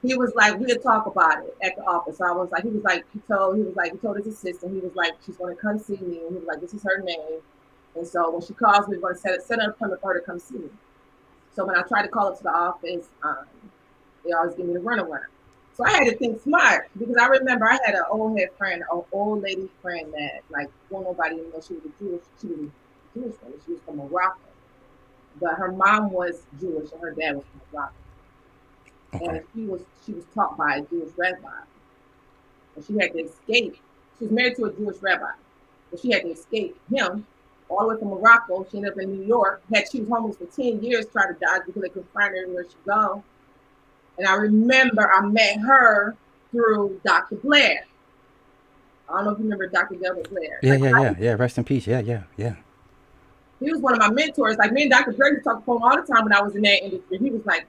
he was like, we'll talk about it at the office. So I was like, he told his assistant, he was like, she's going to come see me. And he was like, this is her name. And so when she calls me, we're going to set an appointment for her to come see me. So when I tried to call up to the office, they always give me the runaround. So I had to think smart, because I remember I had an old lady friend that, like, well, nobody even know she was a Jewish woman. She was from Morocco. But her mom was Jewish and her dad was from Morocco. Okay. And she was taught by a Jewish rabbi. And she had to escape. She was married to a Jewish rabbi. But she had to escape him all the way from Morocco. She ended up in New York. She was homeless for 10 years, trying to dodge because they couldn't find her anywhere she go. And I remember I met her through Dr. Blair. I don't know if you remember Dr. Delbert Blair. Yeah. Rest in peace. Yeah. He was one of my mentors. Like, me and Dr. Blair would talk on the phone all the time when I was in that industry. He was like,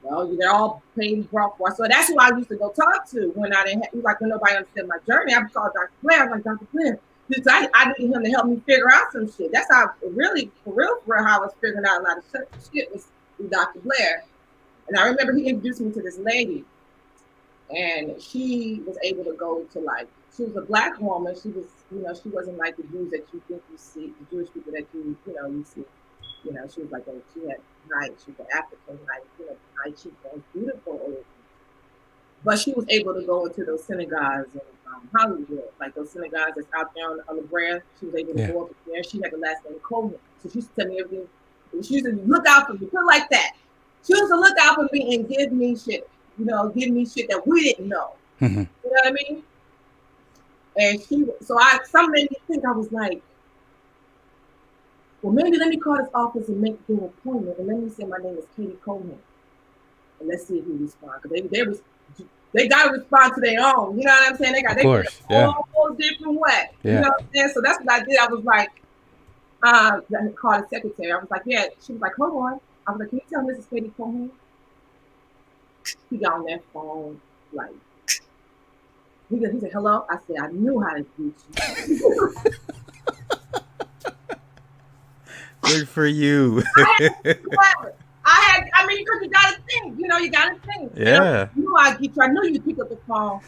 well, they're all paid brought for. So that's who I used to go talk to when I didn't have, when nobody understood my journey. I would call Dr. Blair. I was like, Dr. Blair, I needed him to help me figure out some shit. That's how really, for real, how I was figuring out a lot of shit was through Dr. Blair. And I remember he introduced me to this lady, and she was able to go to, like, she was a black woman. She was, she wasn't like the Jews that you think you see, the Jewish people that you see. She was like, she had she was an African, high cheekbones, beautiful. But she was able to go into those synagogues in Hollywood, like those synagogues that's out there on La Brea. She was able to go up there. She had the last name Coleman. So she used to tell me everything. She used to look out for me, put it like that. She used to look out for me and give me shit, give me shit that we didn't know. Mm-hmm. You know what I mean? And some made me think, I was like, well, maybe let me call this office and make an appointment, and let me say my name is Katie Coleman, and let's see if he responds. Because they got to respond to their own. You know what I'm saying? They got a whole different way. Yeah. You know what I'm saying? So that's what I did. I was like, I called the secretary. I was like, yeah. She was like, hold on. I was like, can you tell Mrs. Katie Coleman? He got on that phone, like, He said, hello? I said, I knew how to reach you. Good for you. I mean, because you got to think, you got to think. Yeah. And I knew I'd get you. I knew you'd pick up the phone.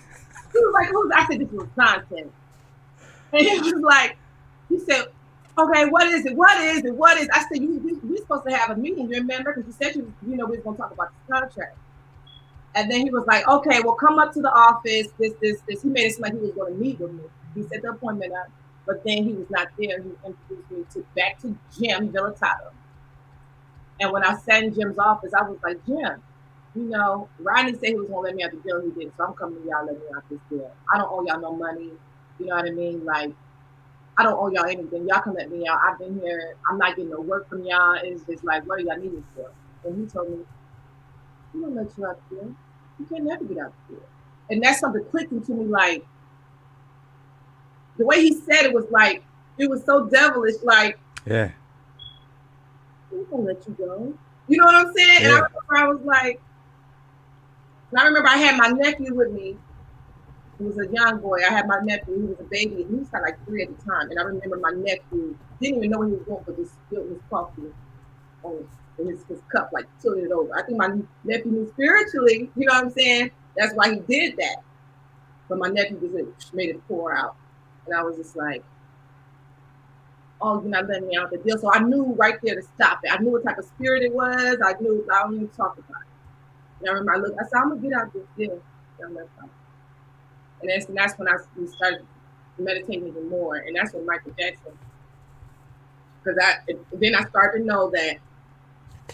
He was like, I said, this was nonsense. And he was like, he said, okay, what is it? What is it? What is it? I said, we're supposed to have a meeting, you remember? Because you said, we were going to talk about this contract. And then he was like, okay, well, come up to the office, this. He made it seem like he was going to meet with me. He set the appointment up, but then he was not there. He introduced me back to Jim Villatato. And when I sat in Jim's office, I was like, Jim, Rodney said he was going to let me out the deal. He did. So I'm coming to y'all, let me out this deal. I don't owe y'all no money. You know what I mean? Like, I don't owe y'all anything. Y'all can let me out. I've been here. I'm not getting no work from y'all. It's just like, what do y'all need it for? And he told me, we don't let you out there. You can't never get out there. And that's something clicking to me, like, the way he said it was like, it was so devilish, like, yeah, we're going to let you go. You know what I'm saying? Yeah. And I was like, and I remember I had my nephew with me. He was a young boy. I had my nephew. He was a baby. He was kind of like 3 at the time. And I remember my nephew didn't even know what he was doing, but just spilled his coffee on his cup, like tilted it over. I think my nephew knew spiritually, you know what I'm saying? That's why he did that. But my nephew just made it pour out. And I was just like, oh, you're not letting me out the deal. So I knew right there to stop it. I knew what type of spirit it was. I knew I don't even talk about it. And I remember I said, I'm going to get out this deal. And that's when we started meditating even more. And that's when Michael Jackson, because then I started to know that,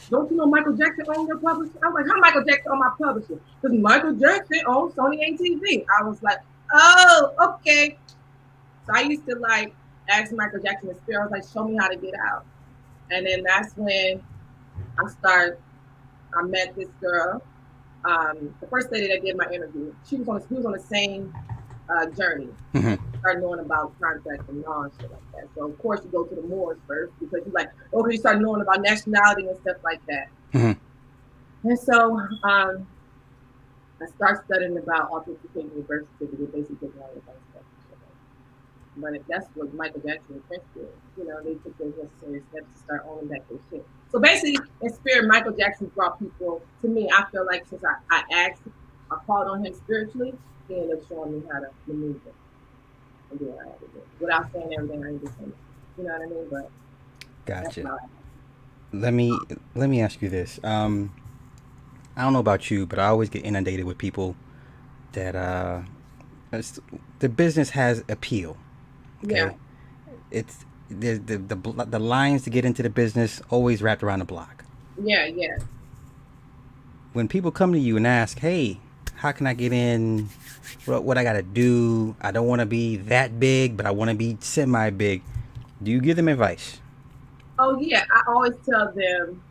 don't you know Michael Jackson owned your publisher? I was like, how Michael Jackson own my publisher? Because Michael Jackson owns Sony ATV. I was like, oh, okay. So I used to like ask Michael Jackson the spirit. I was like, show me how to get out. And then that's when I met this girl. The first lady that did my interview, he was on the same journey. Mm-hmm. Started knowing about contracts and law and shit like that. So of course you go to the Moors first because you like, okay, you start knowing about nationality and stuff like that. Mm-hmm. And so I start studying about authenticating your birth certificate, basically all of that stuff. But that's what Michael Jackson and Prince did. They took those necessary steps to start owning back their shit. So basically, in spirit, Michael Jackson brought people to me. I feel like since I called on him spiritually, he ended up showing me how to maneuver and do what I had to do without saying everything I need to say. You know what I mean? But gotcha. Let me ask you this. I don't know about you, but I always get inundated with people that the business has appeal. Okay? Yeah. It's the lines to get into the business always wrapped around the block. Yeah, yeah. When people come to you and ask, hey, how can I get in? What I got to do? I don't want to be that big, but I want to be semi-big. Do you give them advice? Oh, yeah. I always tell them,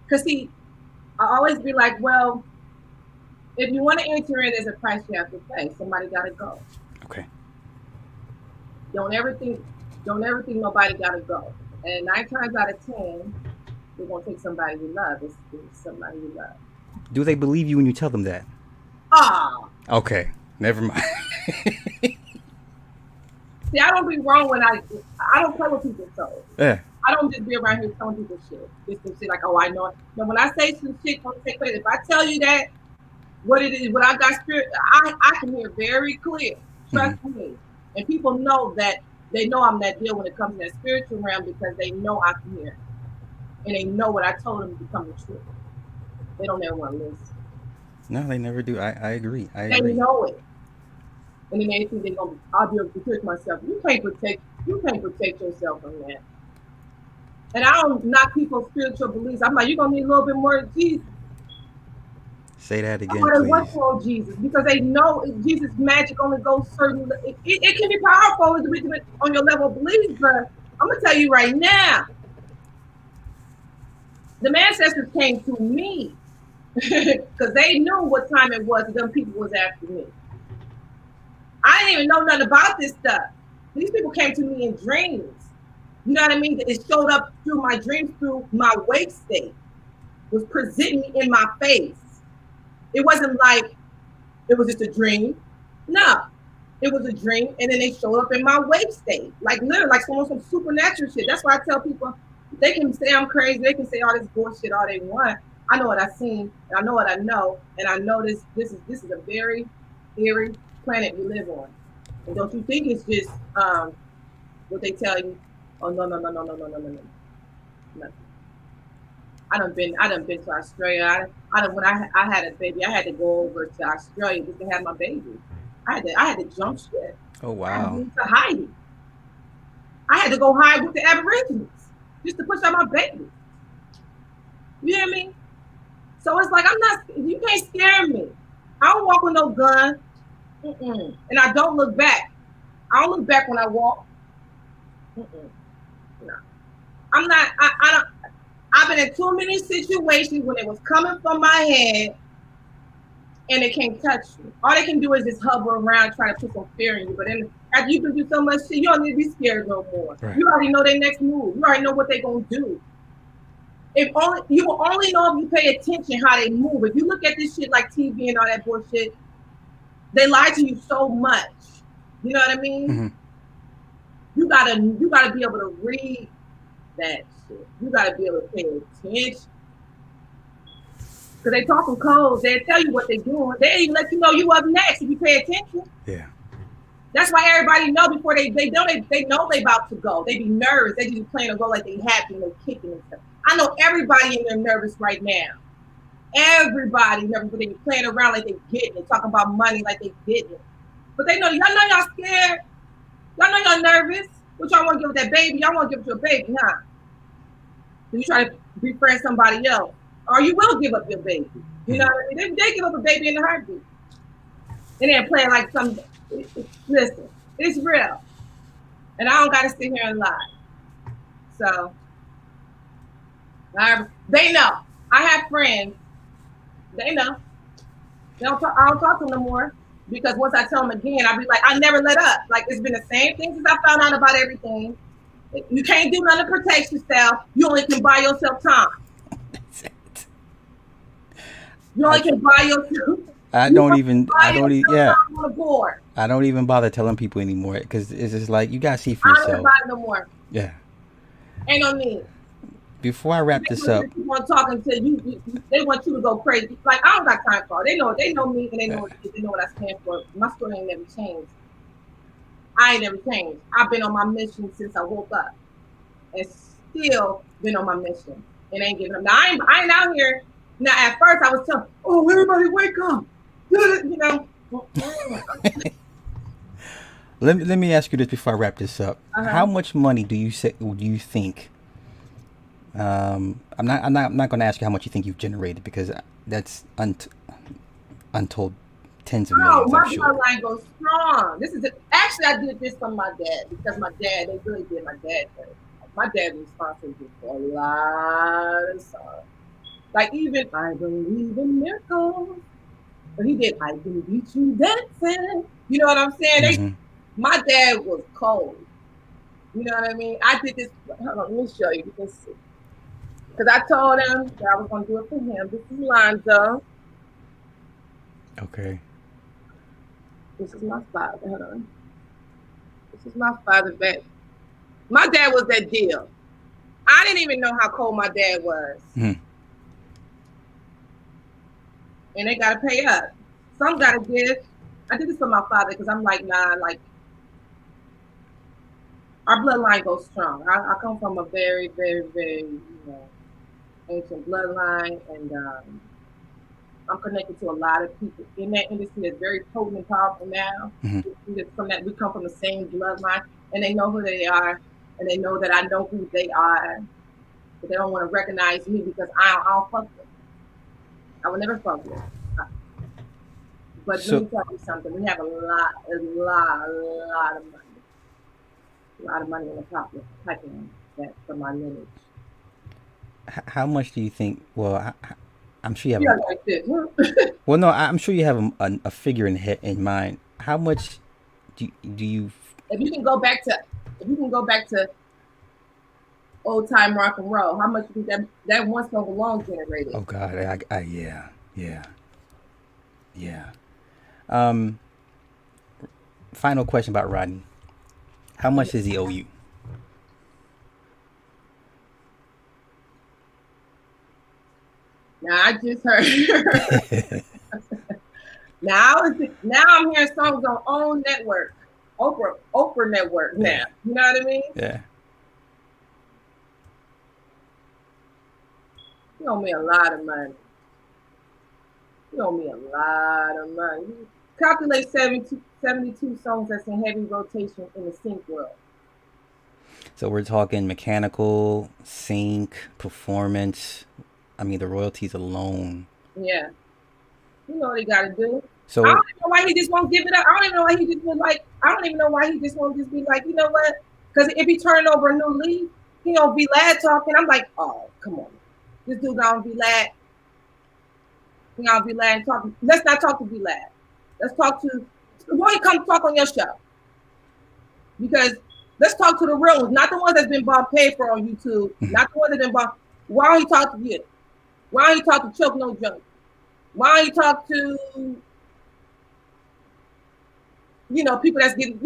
because I always be like, well, if you want to enter in, there's a price you have to pay. Somebody got to go. Okay. Don't ever think nobody got to go. And 9 times out of 10, they're going to take somebody you love. It's somebody you love. Do they believe you when you tell them that? Okay. Never mind. See, I don't be wrong when I don't play with people's souls. Yeah. I don't just be around here telling people shit. Just some shit like, oh, I know it. No, when I say some shit, don't take place. If I tell you that, what it is, what I got spirit, I can hear very clear. Trust me. And people know that. They know I'm that deal when it comes to that spiritual realm because they know I can hear. And they know what I told them to become the truth. They don't ever want to listen. No, they never do. I agree. They know it. And then they think I'll be able to protect myself. You can't protect yourself from that. And I don't knock people's spiritual beliefs. I'm like, you're gonna need a little bit more of Jesus. Say that again, please. Work for Jesus because they know Jesus' magic only goes certain. It can be powerful on your level of belief, but I'm gonna tell you right now, the ancestors came to me because they knew what time it was. And them people was after me. I didn't even know nothing about this stuff. These people came to me in dreams. You know what I mean? It showed up through my dreams, through my wake state, was presenting me in my face. It wasn't like it was just a dream. No. It was a dream, and then they showed up in my wake state, like literally, like some supernatural shit. That's why I tell people they can say I'm crazy, they can say all this bullshit all they want. I know what I've seen, and I know what I know, and I know this is a very eerie planet we live on. And don't you think it's just what they tell you? Oh no. I done been to Australia. When I had a baby, I had to go over to Australia just to have my baby. I had to jump ship. Oh I had to wow. move to Haiti. I had to go hide with the Aborigines just to push out my baby. You hear me? So it's like you can't scare me. I don't walk with no gun. And I don't look back. I don't look back when I walk. No. I'm not, I don't, I've been in too many situations when it was coming from my head and they can't touch you. All they can do is just hover around trying to put some fear in you. But then after you can do so much shit, you don't need to be scared no more. Right. You already know their next move. You already know what they're gonna do. You will only know if you pay attention how they move. If you look at this shit like TV and all that bullshit, they lie to you so much. You know what I mean? Mm-hmm. You gotta be able to read that shit. You gotta be able to pay attention. Because they talking codes, they'll tell you what they're doing. They even let you know you up next if you pay attention. Yeah. That's why everybody know before they know they about to go. They be nervous. They just be playing a role like they happy and they kicking and stuff. I know everybody in there nervous right now. Everybody nervous, but they be playing around like they getting it, talking about money like they getting it. But they know y'all scared. Y'all know y'all nervous. What y'all want to give with that baby? Y'all want to give it to a baby, huh? So you try to befriend somebody else. Or you will give up your baby. You know what I mean? They give up a baby in a heartbeat. And they're playing like some, listen, it's real. And I don't got to sit here and lie. So, they know. I have friends. They know. I don't talk to them no more. Because once I tell them again, I'll be like, I never let up. Like, it's been the same thing since I found out about everything. You can't do nothing to protect yourself. You only can buy yourself time. You only can buy yourself. I don't even bother telling people anymore because it's just like you gotta see for yourself. I don't buy no more. Yeah. Ain't no need. Before I wrap this up, people talking to you, they want you to go crazy. Like I don't got time for it. They know me and they know what I stand for. My story ain't never changed. I ain't never changed. I've been on my mission since I woke up, and still been on my mission. And ain't giving up. Now I ain't out here. Now at first I was telling, oh everybody wake up, you know. Let me ask you this before I wrap this up. Uh-huh. How much money do you think? I'm not going to ask you how much you think you've generated because that's untold tens of millions. My I'm sure. bloodline goes strong. Actually I did this from my dad because they really did my dad. My dad was responsible for a lot of songs. Like even I believe in miracles, but he did I Can Beat You Dancing. You know what I'm saying? Mm-hmm. My dad was cold. You know what I mean? I did this. Hold on, let me show you. You can see. Because I told him that I was going to do it for him. This is Lonzo. Okay. This is my father. Hold on. This is my father back. My dad was that deal. I didn't even know how cold my dad was. Mm-hmm. And they got to pay up. Some got to give. I did this for my father because I'm like, nah, like, our bloodline goes strong. I come from a very, very, very, ancient bloodline, and I'm connected to a lot of people in that industry that's very potent and powerful now. Mm-hmm. We come from the same bloodline, and they know who they are, and they know that I know who they are, but they don't want to recognize me because I don't fuck them. I will never fuck them. But let me tell you something. We have a lot of money. A lot of money in the pipeline for my lineage. How much do you think? Well, I'm sure you have. Well, no, I'm sure you have a figure in mind. How much do you? If you can go back to old time rock and roll, how much do you think that once don't belong generated? Oh God, yeah. final question about Rodney. How much does he owe you? Now I just heard. now I'm hearing songs on own network, Oprah network now. Yeah. You know what I mean? Yeah. You owe me a lot of money. You owe me a lot of money. Calculate 72 songs that's in heavy rotation in the sync world. So we're talking mechanical, sync, performance. I mean, the royalties alone. Yeah. You know what he got to do. So I don't even know why he just won't give it up. I don't even know why he just like. I don't even know why he just won't just be like, you know what? Because if he turned over a new leaf, he don't be lad talking. I'm like, oh, come on. This dude don't be lad. He don't be lad talking. Let's not talk to be lad. Let's talk to. Why he come talk on your show? Because let's talk to the real ones, not the ones that's been bought paid for on YouTube, not the ones that's been bought. Why don't he talk to you? Why don't he talk to Choke No Joke? Why don't he talk to, people that's getting,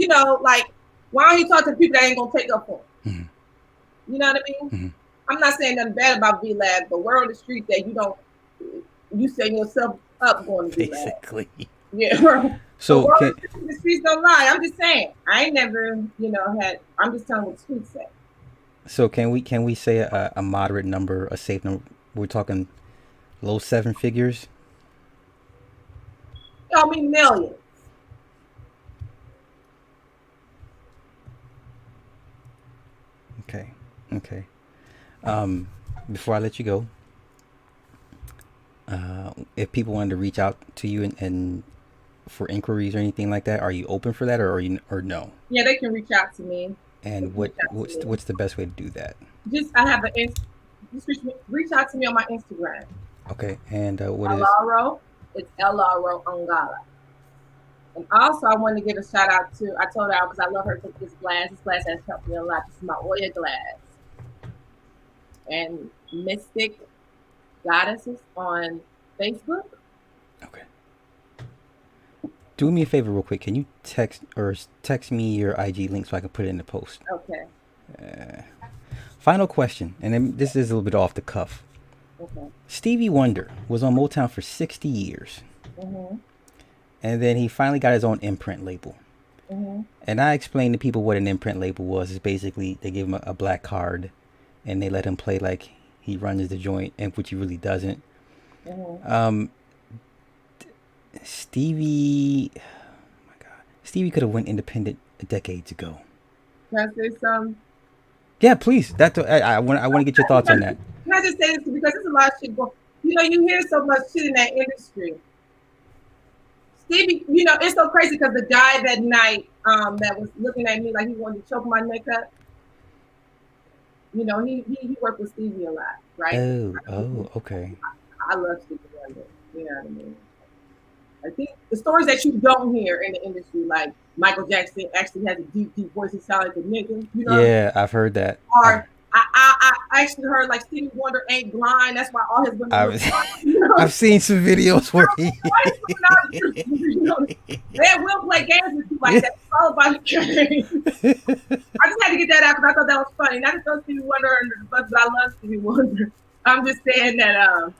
like, why don't he talk to people that ain't gonna take up for him? Mm-hmm. You know what I mean? Mm-hmm. I'm not saying nothing bad about V-Lab, but we're on the street that you setting yourself up going to V-Lab. Basically. Yeah. So the streets don't lie. I'm just saying. I ain't never, I'm just telling what the streets say. So can we say a moderate number, a safe number? We're talking low 7 figures. I mean millions. Okay. Before I let you go, if people wanted to reach out to you and for inquiries or anything like that, are you open for that, or no? Yeah, they can reach out to me. And what's the best way to do that? I have reach out to me on my Instagram. Okay, and what is LRO? It's LRO Ongala. And also, I want to give a shout out to, I told her because I love her, take this glass. This glass has helped me a lot. This is my Oya glass. And Mystic Goddesses on Facebook. Okay. Do me a favor real quick. Can you text me your IG link so I can put it in the post? Okay. Final question, and then this is a little bit off the cuff. Okay. Stevie Wonder was on Motown for 60 years. Mm-hmm. And then he finally got his own imprint label. Mm-hmm. And I explained to people what an imprint label was. It's basically they give him a black card and they let him play like he runs the joint, and which he really doesn't. Mm-hmm. Stevie could have went independent decades ago. Can I say something? Yeah, please. I want to get your thoughts on that. Can I just say this, because there's a lot of shit going. You hear so much shit in that industry. Stevie, it's so crazy because the guy that night that was looking at me like he wanted to choke my neck up. He worked with Stevie a lot, right? Oh, okay. I love Stevie Wonder. You know what I mean? I think the stories that you don't hear in the industry, like Michael Jackson actually has a deep, deep voice. He sounds like a nigga. Yeah, I've heard that. Or I actually heard like Stevie Wonder ain't blind. That's why all his women. I've seen some videos where he. They will play games with you like that. It's all about the game. I just had to get that out because I thought that was funny. Not to throw Stevie Wonder under the bus, but I love Stevie Wonder. I'm just saying that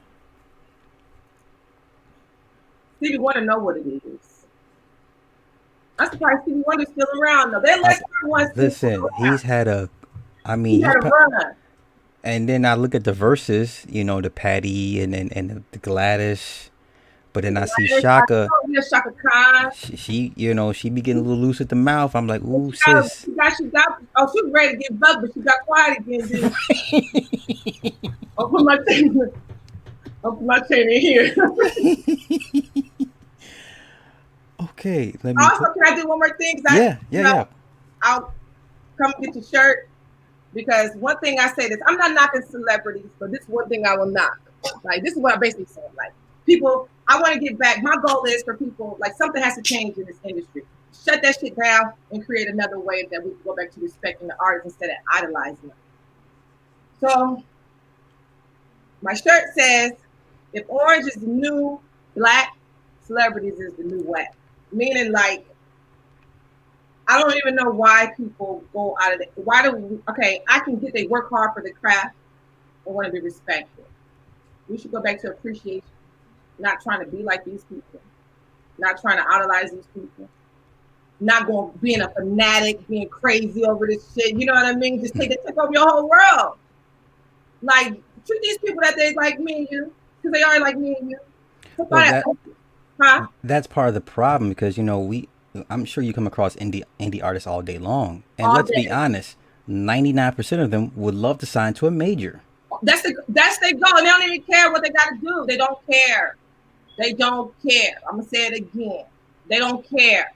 Stevie Wonder know what it is. I'm surprised Stevie Wonder's still around though. They let everyone. Listen, he's had a. I mean, he had a run. And then I look at the verses, the Patty and the Gladys, but then I see Shaka. Shaka Khan. She she be getting a little loose at the mouth. I'm like, ooh, sis. She was ready to get bugged, but she got quiet again. I'll put my chain in here. Okay, let me. Also, can I do one more thing? Yeah. I'll come get your shirt. Because one thing I say this, I'm not knocking celebrities, but this is one thing I will knock. Like, this is what I'm basically saying. Like, people, I want to get back. My goal is for people, like, something has to change in this industry. Shut that shit down and create another way that we can go back to respecting the artists instead of idolizing them. So, my shirt says, if orange is the new black, celebrities is the new white. Meaning, like, I don't even know why people go out of it. Why do we, okay, I can get they work hard for the craft and want to be respected. We should go back to appreciation, not trying to be like these people, not trying to idolize these people, not going being a fanatic, being crazy over this shit. You know what I mean? Just take over your whole world. Like treat these people that they like me and you, because they are like me and you. That's part of the problem because I'm sure you come across indie artists all day long, and all let's day. be honest, 99% of them would love to sign to a major. That's their goal. And they don't even care what they got to do. They don't care. They don't care. I'm gonna say it again. They don't care.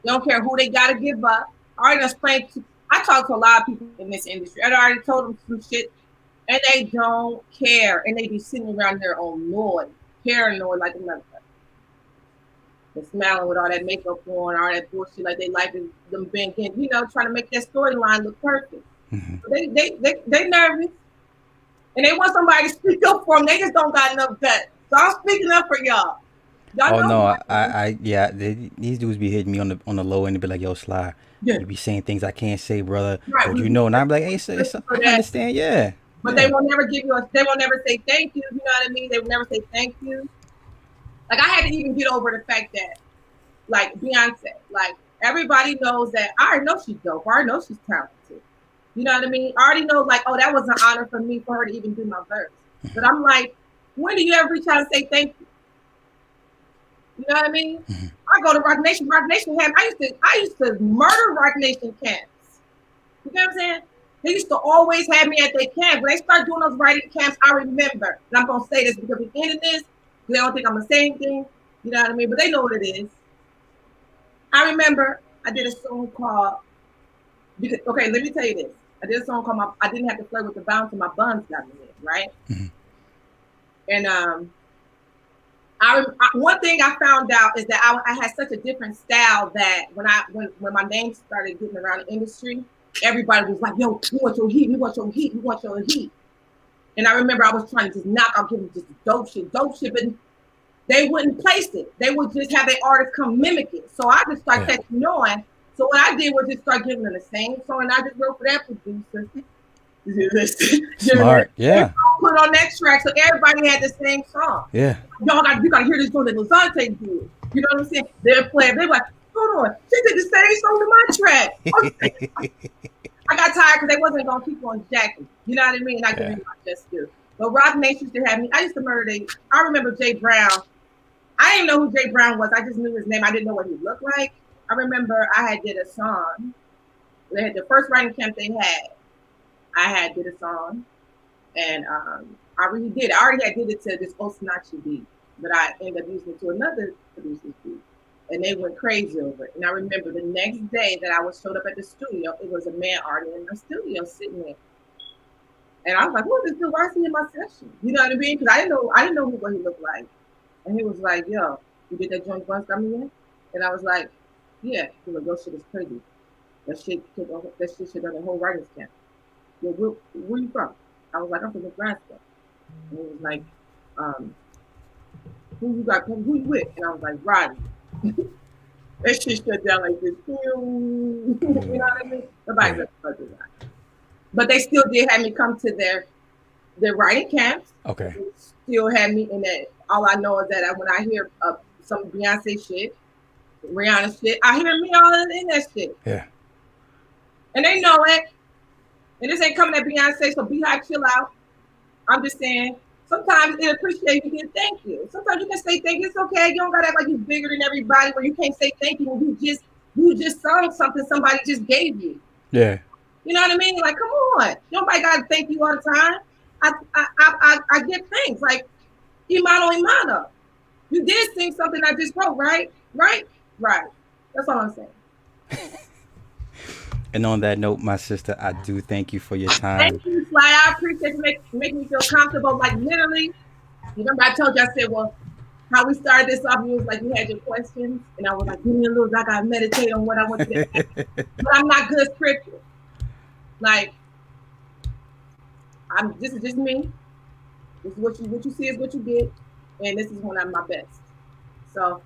They don't care who they got to give up. I already explained. I talk to a lot of people in this industry. I already told them some shit, and they don't care. And they be sitting around there annoyed, paranoid like a motherfucker. They're smiling with all that makeup on, all that bullshit, like they like them being, trying to make that storyline look perfect. Mm-hmm. So they nervous, and they want somebody to speak up for them. They just don't got enough guts. So I'm speaking up for y'all. These dudes be hitting me on the low end and be like, "Yo, Sly, yeah. You be saying things I can't say, brother." Right. But and I'm like, "Hey, I understand, yeah." But they will never give you they will never say thank you. You know what I mean? They will never say thank you. Like I had to even get over the fact that, like Beyonce, like everybody knows that I already know she's dope. I already know she's talented. You know what I mean? I already know, like, oh, that was an honor for me for her to even do my verse. But I'm like, when do you ever reach out and say thank you? You know what I mean? Mm-hmm. I go to Rock Nation. Rock Nation had I used to murder Rock Nation camps. You know what I'm saying? They used to always have me at their camp. When they start doing those writing camps, I remember. And I'm gonna say this because at the end of this, they don't think I'm gonna say anything. You know what I mean? But they know what it is. I remember I did a song called okay, let me tell you this. I did a song called I Didn't Have to Flirt with the Bounce and My Buns Got Me In, right? Mm-hmm. And one thing I found out is that I had such a different style that when my name started getting around the industry, everybody was like, "Yo, we want your heat, we want your heat, we want your heat." And I remember I was trying to just knock out, give them just dope shit, but they wouldn't place it. They would just have their artists come mimic it. So I just started catching on. So what I did was just start giving them the same song, and I just wrote for that producer. Smart, yeah. Put on that track, so everybody had the same song. Yeah. You gotta hear this song that Lazonate did. You know what I'm saying? They're playing. They're like, hold on, she did the same song to my track. I got tired because they wasn't gonna keep on jacking. You know what I mean? I could be my just do. But Rock Nation used to have me. I used to murder they. I remember Jay Brown. I didn't know who Jay Brown was. I just knew his name. I didn't know what he looked like. I remember I did a song. They had the first writing camp they had. I did a song, and I really did. I already did it to this Osinachi beat, but I ended up using it to another producer's beat, and they went crazy over it. And I remember the next day that I showed up at the studio, it was a man artist in the studio sitting there, and I was like, "Who is this dude? Why is he in my session?" You know what I mean? Because I didn't know what he looked like, and he was like, "Yo, you did that joint once coming in?" And I was like, "Yeah." He was like, "Your shit is crazy. That shit should on the whole writers camp." Well, where you from? I was like, I'm from Nebraska. And he was like, who you with? And I was like, Rodney. That shit shut down like this. You know what I mean? Nobody does that. But they still did have me come to their writing camps. Okay. They still had me in that. All I know is that when I hear some Beyonce shit, Rihanna shit, I hear me all in that shit. Yeah. And they know it. And this ain't coming at Beyonce, so Beehive, chill out. I'm just saying, sometimes it appreciates you can thank you. Sometimes you can say thank you. It's okay. You don't gotta act like you're bigger than everybody where you can't say thank you when you just sung something somebody just gave you. Yeah. You know what I mean? Like, come on. Nobody gotta thank you all the time. I get things like Imano. You did sing something I just wrote, right? Right. That's all I'm saying. And on that note, my sister, I do thank you for your time. Thank you, Sly. I appreciate you making me feel comfortable. Like literally, remember I told you, I said, well, how we started this off, you was like, you had your questions. And I was like, give me a little, I got to meditate on what I want to do. But I'm not good scripted. Like, this is just me. This is what you see is what you get. And this is when I'm my best. So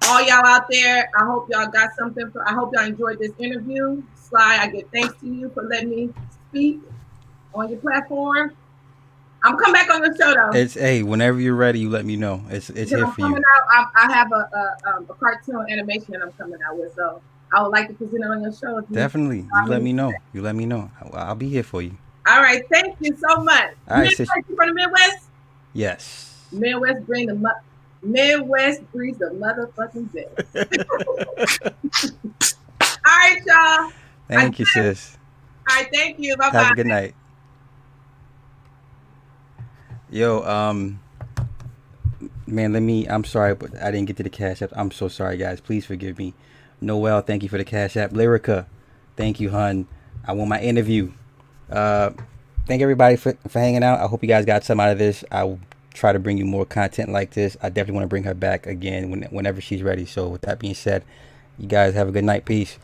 all y'all out there, I hope y'all got something. I hope y'all enjoyed this interview. Sly, I give thanks to you for letting me speak on your platform. I'm coming back on your show though. It's hey, whenever you're ready, you let me know. It's here I'm for coming you. out. I have a cartoon animation that I'm coming out with, so I would like to present it on your show. Definitely, you let me know. You let me know. I'll be here for you. All right, thank you so much. All right, Midwest, you from the Midwest? Yes. Midwest Midwest breeds the motherfucking best. All right, y'all. Thank you, sis. All right, thank you. Bye bye. Have a good night. Yo, man, I'm sorry, but I didn't get to the Cash App. I'm so sorry, guys. Please forgive me. Noel, thank you for the Cash App. Lyrica, thank you, hun. I want my interview. Thank everybody for hanging out. I hope you guys got some out of this. I'll try to bring you more content like this. I definitely want to bring her back again whenever she's ready. So with that being said, you guys have a good night. Peace.